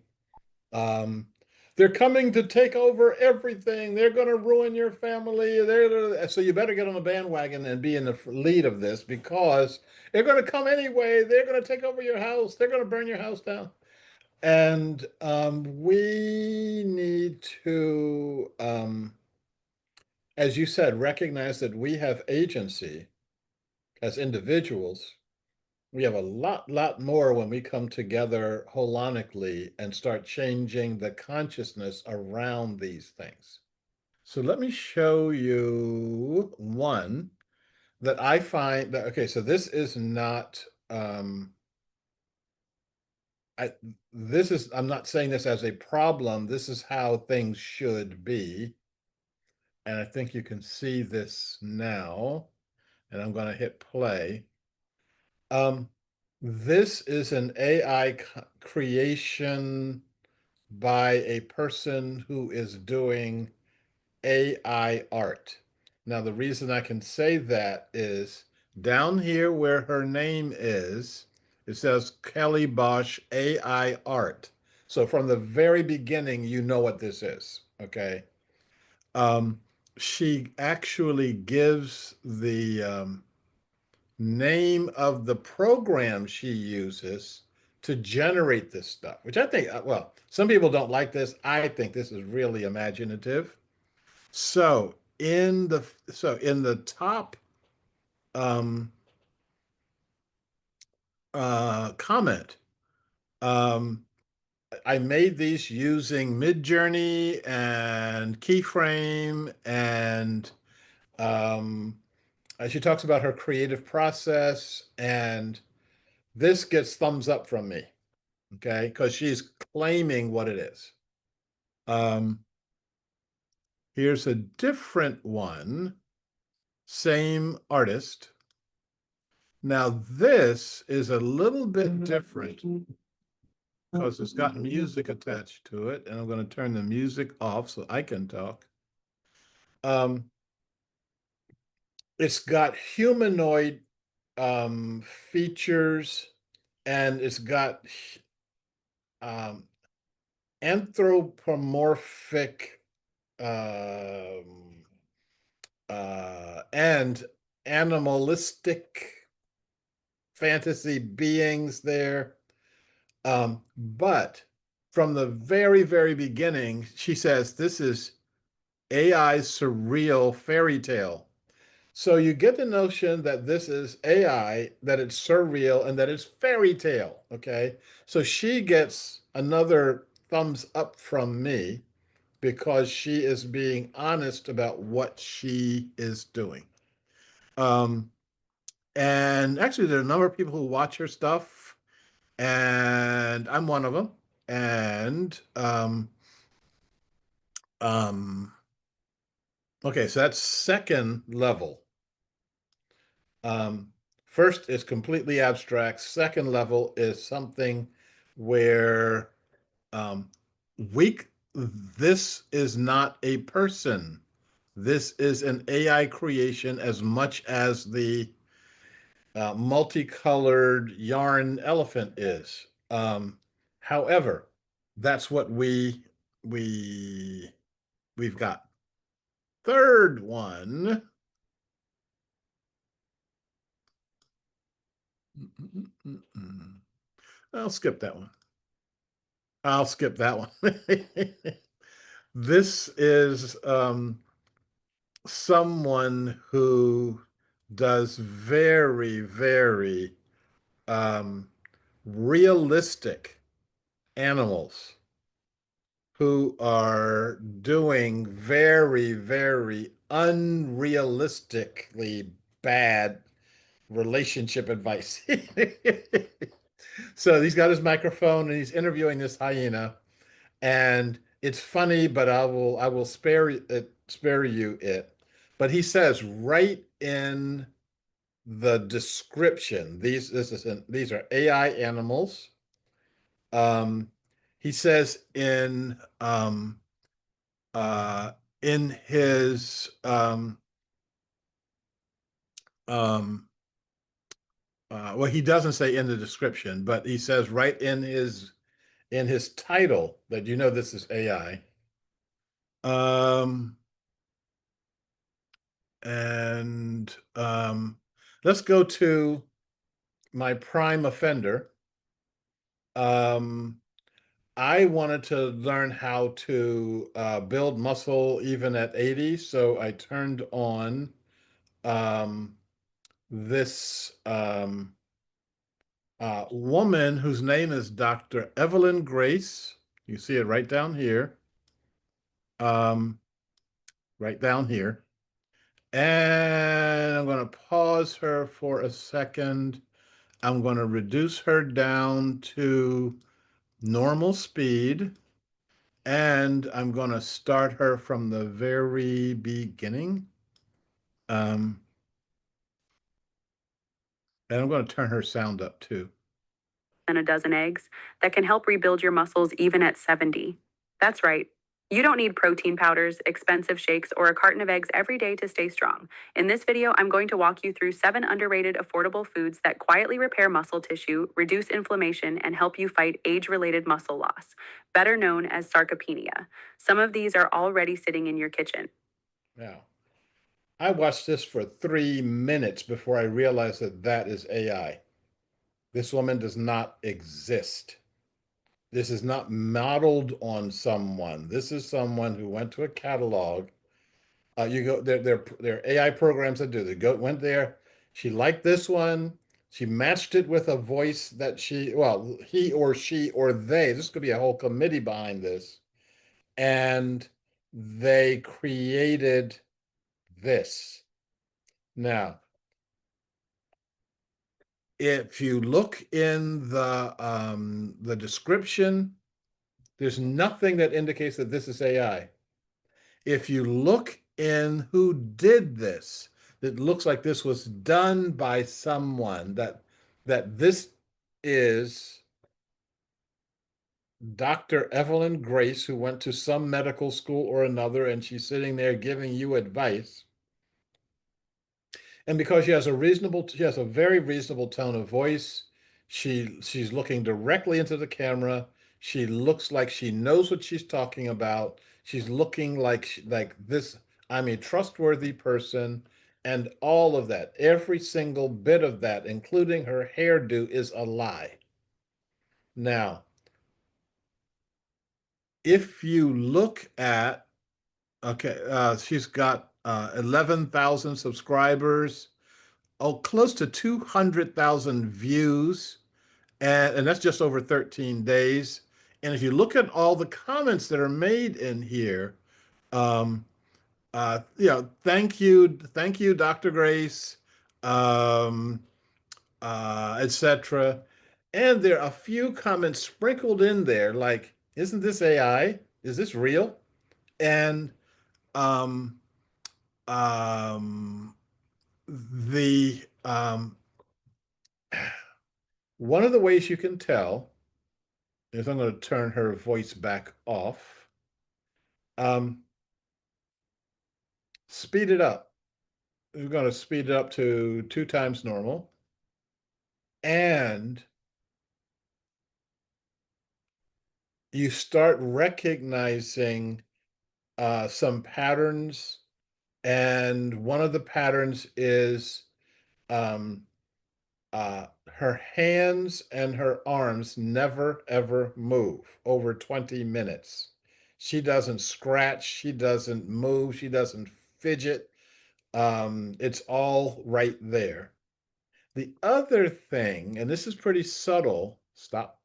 Um, they're coming to take over everything. They're going to ruin your family. So you better get on the bandwagon and be in the lead of this, because they're going to come anyway. They're going to take over your house. They're going to burn your house down. And we need to, as you said, recognize that we have agency as individuals. We have a lot more when we come together holonically and start changing the consciousness around these things. So let me show you one that I find that, okay, so this is not, I, I'm not saying this as a problem. This is how things should be. And I think you can see this now, and I'm going to hit play. Um, this is an AI creation by a person who is doing AI art. Now, the reason I can say that is down here where her name is, it says Kelly Bosch AI art. So from the very beginning, you know what this is, okay? Um, she actually gives the name of the program she uses to generate this stuff, which I think, well, some people don't like this. I think this is really imaginative. So in the top um, comment, um, I made these using Midjourney and Keyframe, and um, she talks about her creative process, and this gets thumbs up from me, okay, because she's claiming what it is. Um, Here's a different one, same artist. Now this is a little bit different because it's got music attached to it, and I'm going to turn the music off so I can talk. Um, it's got humanoid features, and it's got um, anthropomorphic and animalistic fantasy beings there. But from the very, very beginning, she says this is AI's surreal fairy tale. So you get the notion that this is AI, that it's surreal, and that it's fairy tale. Okay. So she gets another thumbs up from me because she is being honest about what she is doing. And actually, there are a number of people who watch her stuff, and I'm one of them. And um, okay, so that's second level. Um, First is completely abstract. Second level is something where um, we this is not a person. This is an AI creation as much as the multicolored yarn elephant is. However, that's what we we've got. Third one. I'll skip that one. I'll skip that one. This is someone who does very, very um, realistic animals who are doing very, very unrealistically bad relationship advice. So he's got his microphone and he's interviewing this hyena, and it's funny, but I will spare you it. But he says right in the description, these are AI animals. Um, he says uh, in his um, well, he doesn't say in the description, but he says right in his title that this is AI. And let's go to my prime offender. I wanted to learn how to build muscle even at 80, so I turned on um, this woman whose name is Dr. Evelyn Grace. You see it right down here. Um, right down here. And I'm going to pause her for a second. I'm going to reduce her down to normal speed. And I'm going to start her from the very beginning. And I'm going to turn her sound up too. And a dozen eggs that can help rebuild your muscles even at 70. That's right. You don't need protein powders, expensive shakes, or a carton of eggs every day to stay strong. In this video, I'm going to walk you through 7 underrated affordable foods that quietly repair muscle tissue, reduce inflammation, and help you fight age-related muscle loss, better known as sarcopenia. Some of these are already sitting in your kitchen. Now, I watched this for 3 minutes before I realized that that is AI. This woman does not exist. This is not modeled on someone. This is someone who went to a catalog. You go there. There are AI programs that do. Went there. She liked this one. She matched it with a voice that he or she or they. This could be a whole committee behind this, and they created this. Now, if you look in the description, there's nothing that indicates that this is AI. If you look in who did this, it looks like this was done by someone, that this is Dr. Evelyn Grace, who went to some medical school or another, and she's sitting there giving you advice. And because she has a very reasonable tone of voice, she's looking directly into the camera. She looks like she knows what she's talking about. She's looking like this. I'm a trustworthy person, and all of that, every single bit of that, including her hairdo, is a lie. Now, if you look at, okay, she's got 11,000 subscribers. Close to 200,000 views, and that's just over 13 days. And if you look at all the comments that are made in here, thank you, Dr. Grace, etc. And there are a few comments sprinkled in there, like, "Isn't this AI? Is this real?" And um, um, the one of the ways you can tell is, I'm going to turn her voice back off. Speed it up. We're going to speed it up to 2 times normal. And you start recognizing some patterns. And one of the patterns is her hands and her arms never, ever move over 20 minutes. She doesn't scratch. She doesn't move. She doesn't fidget. It's all right there. The other thing, and this is pretty subtle, stop.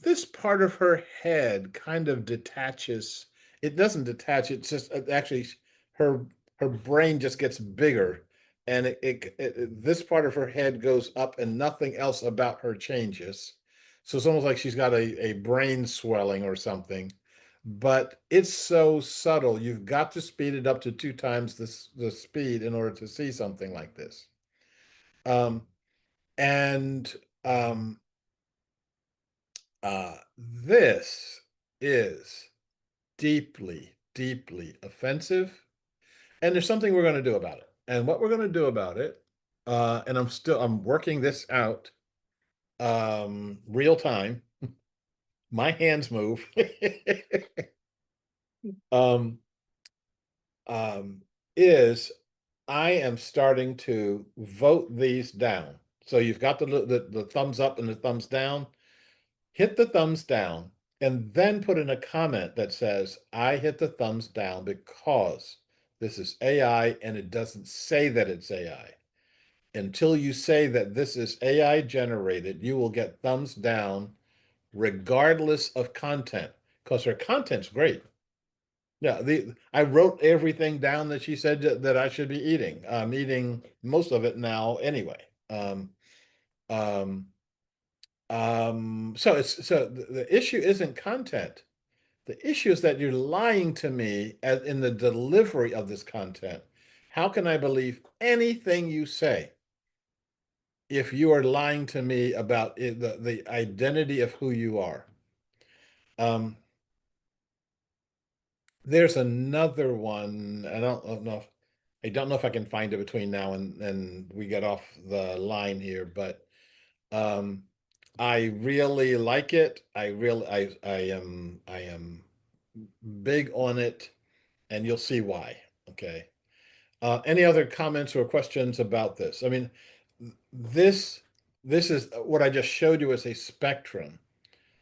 This part of her head kind of detaches. It doesn't detach. It's just actually her brain just gets bigger, and this part of her head goes up, and nothing else about her changes. So it's almost like she's got a brain swelling or something. But it's so subtle. You've got to speed it up to 2 times the speed in order to see something like this. And this is deeply, deeply offensive. And there's something we're going to do about it. And what we're going to do about it, and I'm working this out real time. My hands move. um, is I am starting to vote these down. So you've got the thumbs up and the thumbs down. Hit the thumbs down and then put in a comment that says, "I hit the thumbs down because this is AI and it doesn't say that it's AI." Until you say that this is AI generated, you will get thumbs down regardless of content, because her content's great. Yeah, I wrote everything down that she said that I should be eating. I'm eating most of it now anyway. Um, so the issue isn't content. The issue is that you're lying to me in the delivery of this content. How can I believe anything you say? if you are lying to me about the identity of who you are. There's another one. I don't know if I can find it between now and we get off the line here, but um, I really like it. I am big on it, and you'll see why. Okay. Any other comments or questions about this? I mean, this this is what I just showed you as a spectrum,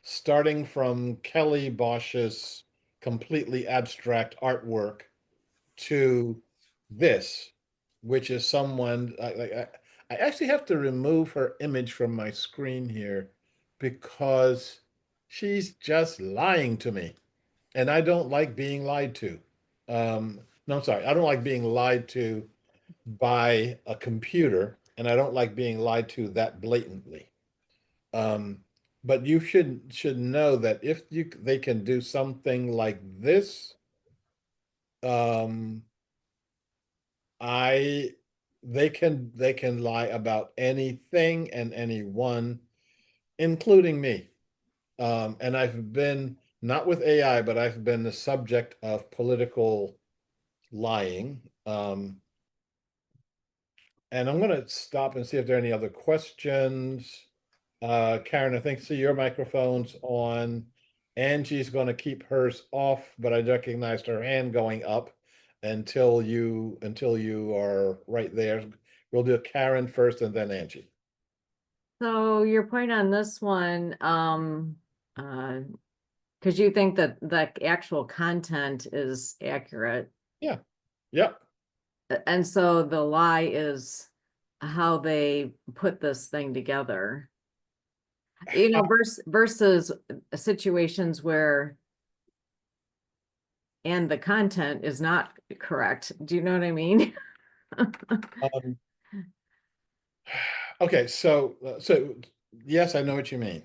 starting from Kelly Bosch's completely abstract artwork to this, which is someone I actually have to remove her image from my screen here because she's just lying to me. And I don't like being lied to. No, I'm sorry. I don't like being lied to by a computer, and I don't like being lied to that blatantly. Um, but you should know that if they can do something like this, um, I they can lie about anything and anyone, including me. And I've been not with AI, but I've been the subject of political lying. And I'm going to stop and see if there are any other questions. Karen, I think see your microphone's on. Angie's going to keep hers off, but I recognized her hand going up until you are right there. We'll do Karen first and then Angie. So your point on this one, because you think that the actual content is accurate, Yeah. Yep. and so the lie is how they put this thing together. You know, versus situations where and the content is not correct. Do you know what I mean? Um, okay, so yes, I know what you mean.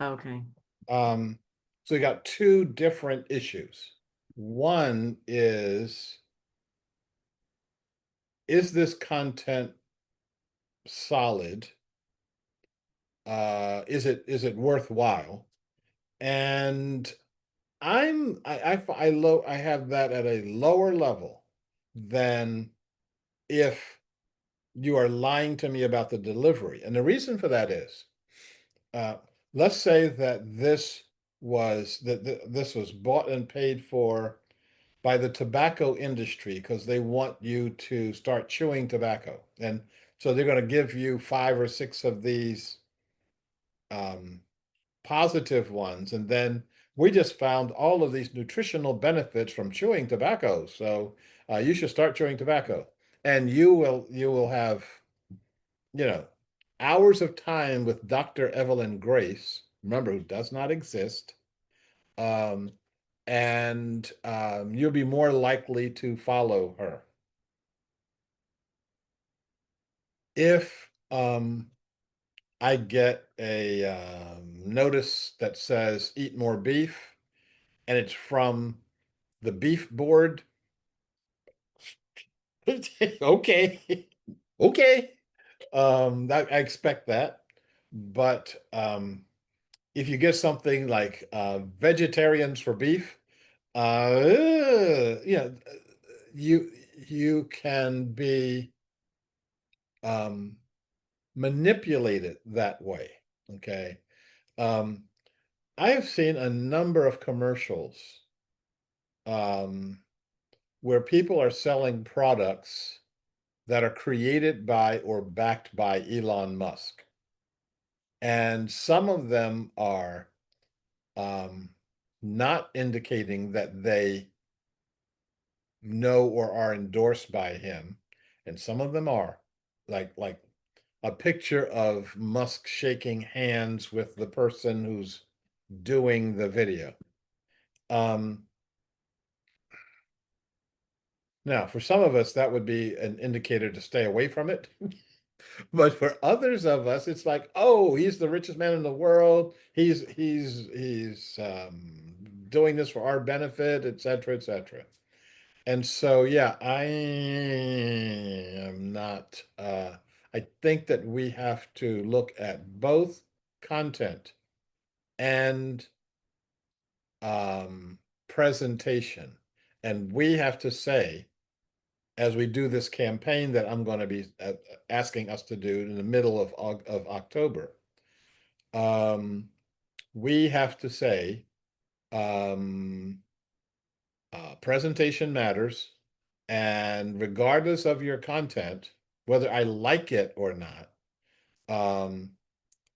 Okay. So you got two different issues. One is this content solid? Is it worthwhile? And I have that at a lower level than if you are lying to me about the delivery. And the reason for that is, uh, let's say that this was bought and paid for by the tobacco industry because they want you to start chewing tobacco. And so they're going to give you 5 or 6 of these um, positive ones. And then we just found all of these nutritional benefits from chewing tobacco. So you should start chewing tobacco. And you will have, you know, hours of time with Dr. Evelyn Grace, remember, who does not exist. Um, and you'll be more likely to follow her. If I get a notice that says eat more beef, and it's from the beef board, okay, okay, I expect that. But if you get something like vegetarians for beef, you know, you can be um, manipulated that way. Okay. Um, I have seen a number of commercials um, where people are selling products that are created by or backed by Elon Musk. And some of them are um, not indicating that they know or are endorsed by him, and some of them are, like a picture of Musk shaking hands with the person who's doing the video. Um, Now, for some of us, that would be an indicator to stay away from it. But for others of us, it's like, oh, he's the richest man in the world. He's doing this for our benefit, et cetera, et cetera. And so, yeah, I am not. I think that we have to look at both content and presentation. And we have to say, as we do this campaign that I'm going to be asking us to do in the middle of October, we have to say, presentation matters, and regardless of your content, whether I like it or not,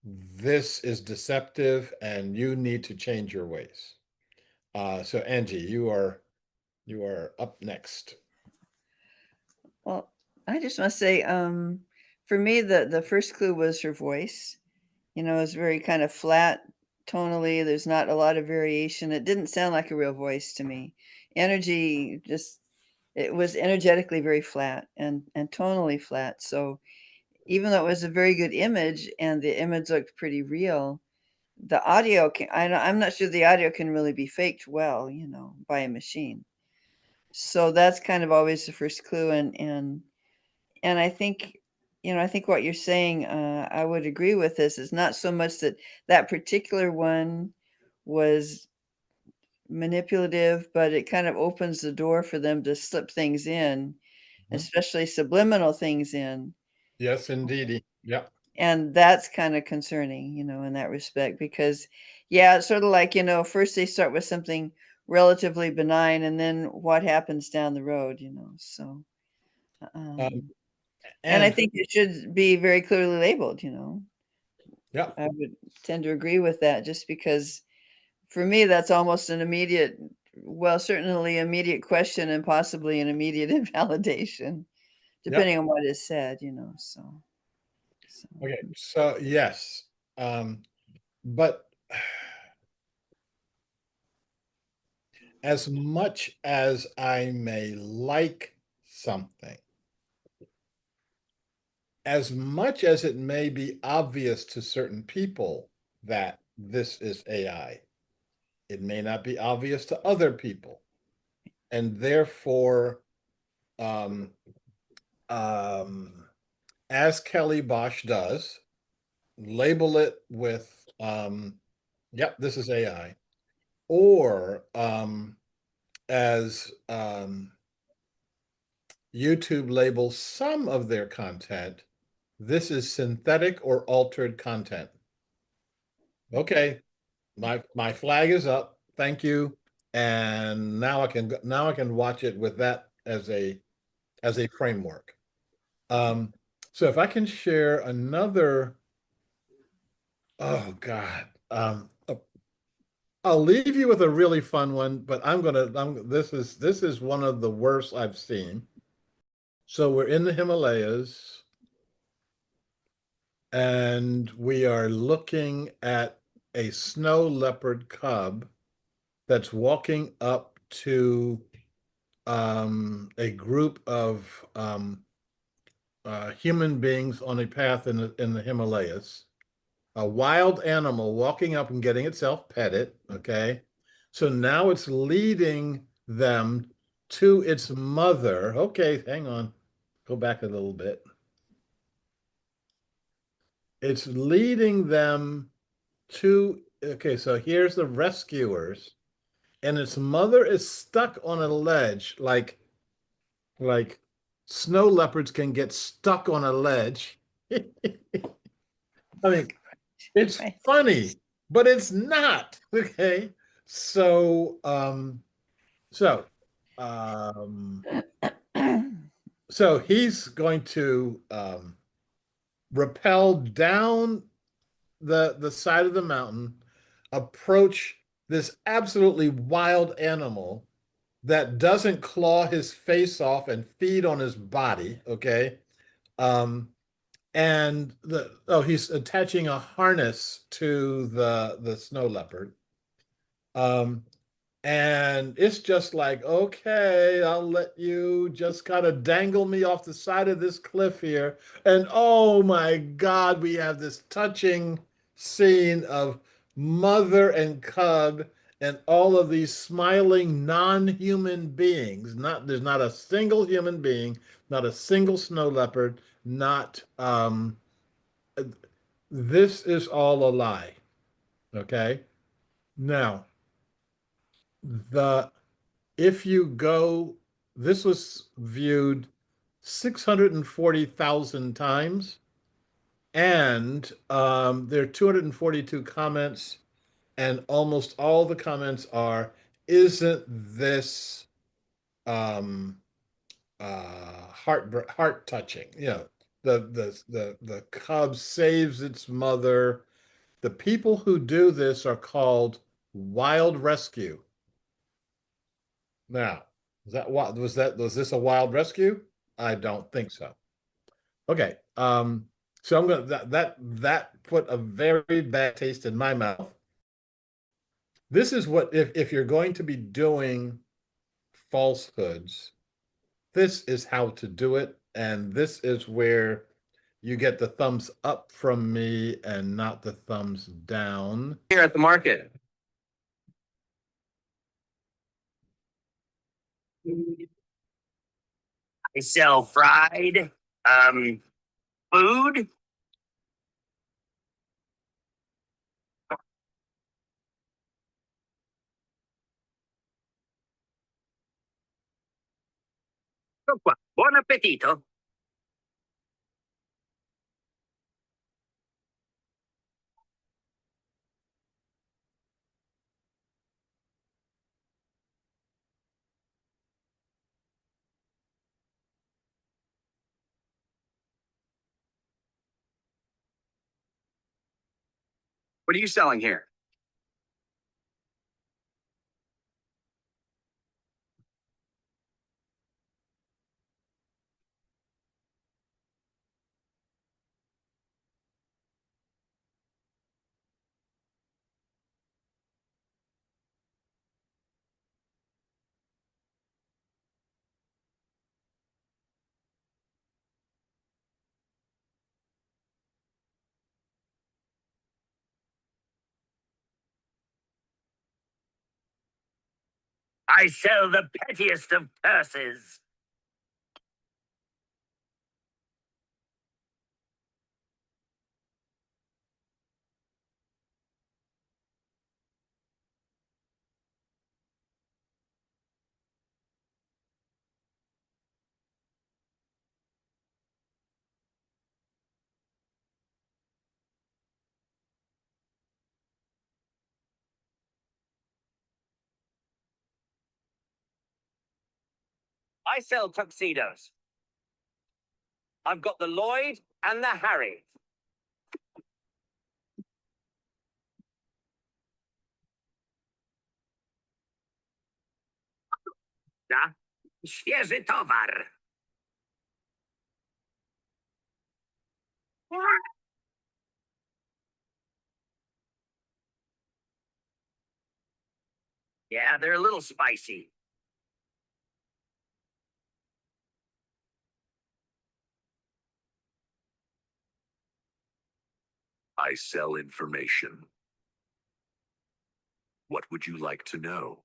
this is deceptive and you need to change your ways. So Angie, you are up next. Well, I just want to say, for me, the first clue was her voice. You know, it's very kind of flat tonally. There's not a lot of variation. It didn't sound like a real voice to me. Energy just it was energetically very flat and tonally flat. So even though it was a very good image and the image looked pretty real, the audio can I'm not sure the audio can really be faked well, you know, by a machine. So that's kind of always the first clue, and I think, you know, I think what you're saying, I would agree with this. Is not so much that that particular one was manipulative, but it kind of opens the door for them to slip things in, Mhm. especially subliminal things in. Yes, indeedy. Yeah. And that's kind of concerning, you know, in that respect, because yeah, it's sort of like, you know, first they start with something relatively benign and then what happens down the road, you know. So Um, and I and think it should be very clearly labeled, you know. yeah, I would tend to agree with that just because for me that's almost an immediate, well, certainly immediate question and possibly an immediate invalidation, yeah. depending on what is said, you know. So Okay. So yes. But as much as I may like something, as much as it may be obvious to certain people that this is AI, it may not be obvious to other people. And therefore, um, um, as Kelly Bosch does, label it with, yep, this is AI. Or as YouTube labels some of their content, this is synthetic or altered content. Okay, my flag is up. Thank you. And now I can watch it with that as a framework. So if I can share another, oh God, I'll leave you with a really fun one, but this is one of the worst I've seen. So we're in the Himalayas and we are looking at a snow leopard cub that's walking up to a group of human beings on a path in the Himalayas. A wild animal walking up and getting itself petted. Okay, so now it's leading them to its mother. Okay, hang on, go back a little bit. It's leading them to, okay, so here's the rescuers, and its mother is stuck on a ledge, like snow leopards can get stuck on a ledge. I mean, it's right. funny, but it's not. Okay. So so um so he's going to rappel down the side of the mountain, approach this absolutely wild animal that doesn't claw his face off and feed on his body, okay? Um, and he's attaching a harness to the snow leopard. Um, and it's just like, okay, I'll let you just kind of dangle me off the side of this cliff here. And oh my God, we have this touching scene of mother and cub and all of these smiling non-human beings. There's not a single human being, not a single snow leopard. not this is all a lie. Okay. Now, the if you go, this was viewed 640,000 times, and there are 242 comments, and almost all the comments are, "Isn't this um, heart touching?" You know, the cub saves its mother. The people who do this are called wild rescue. Now, was this a wild rescue? I don't think so. Okay. So I'm gonna that put a very bad taste in my mouth. This is what if you're going to be doing falsehoods, this is how to do it, and this is where you get the thumbs up from me and not the thumbs down. Here at the market. I sell fried food. Ecco qua. Buon appetito. What are you selling here? I sell the pettiest of purses. I sell tuxedos. I've got the Lloyd and the Harry. Da? Świeży towar. Yeah, they're a little spicy. I sell information. What would you like to know?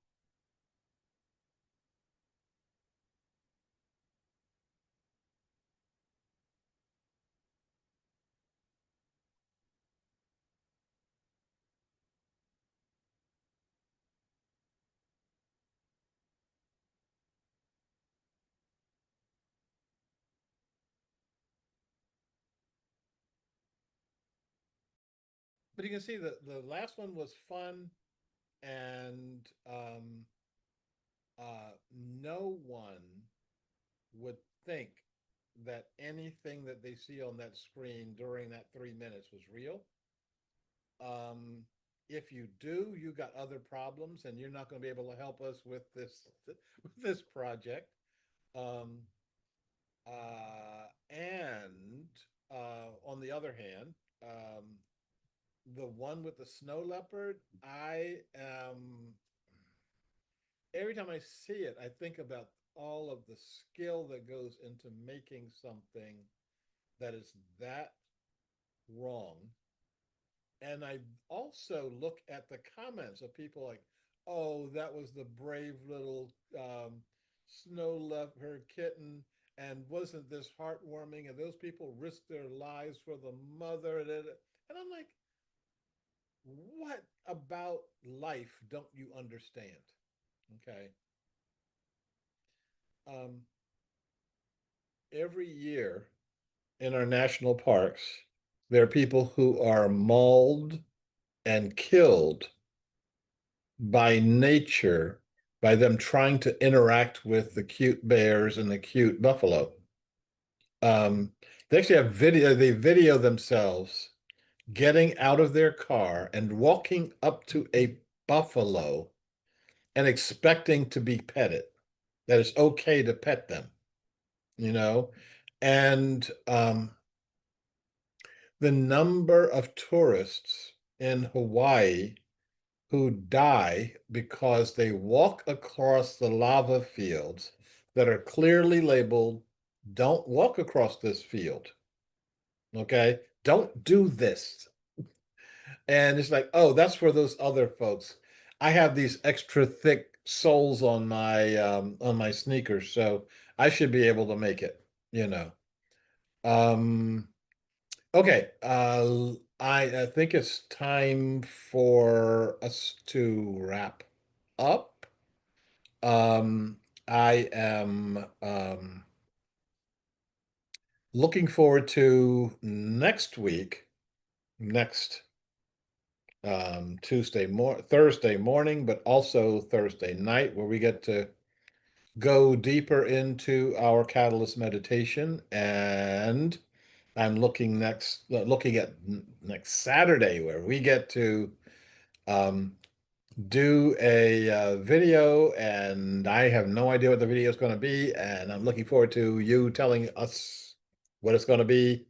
But you can see that the last one was fun, and no one would think that anything that they see on that screen during that 3 minutes was real. If you do, you got other problems, and you're not going to be able to help us with this project. Um, and on the other hand, the one with the snow leopard, I am every time I see it, I think about all of the skill that goes into making something that is that wrong. And I also look at the comments of people like, "Oh, that was the brave little snow leopard kitten," And wasn't this heartwarming? And those people risked their lives for the mother. And I'm like, what about life don't you understand? Okay. Um, every year in our national parks, there are people who are mauled and killed by nature, by them trying to interact with the cute bears and the cute buffalo. They actually have video, they video themselves getting out of their car and walking up to a buffalo and expecting to be petted, that it's okay to pet them, you know? And the number of tourists in Hawaii who die because they walk across the lava fields that are clearly labeled, don't walk across this field. Okay, don't do this. And it's like, oh, that's for those other folks. I have these extra thick soles on my sneakers, so I should be able to make it, you know. Um, okay, I think it's time for us to wrap up. Um, I am looking forward to next week, next Thursday morning, but also Thursday night, where we get to go deeper into our catalyst meditation. And I'm looking at next Saturday, where we get to um, do a video, and I have no idea what the video is going to be, and I'm looking forward to you telling us what it's going to be,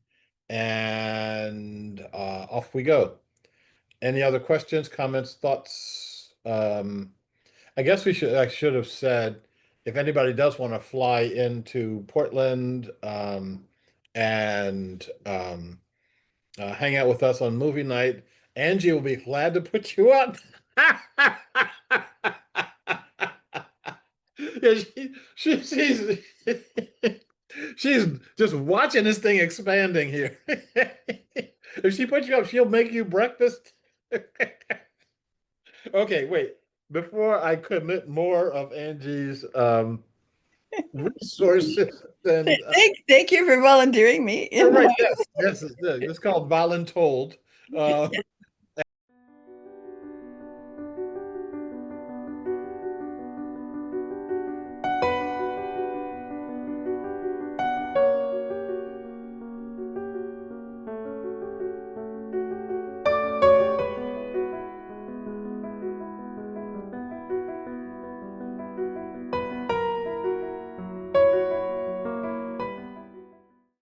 and off we go. Any other questions, comments, thoughts? I guess I should have said, if anybody does want to fly into Portland and hang out with us on movie night, Angie will be glad to put you up. Yeah, she's she's just watching this thing expanding here. If she puts you up, she'll make you breakfast. Okay, wait. Before I commit more of Angie's resources, then Thank you for volunteering me. oh, right, yes, it's called voluntold.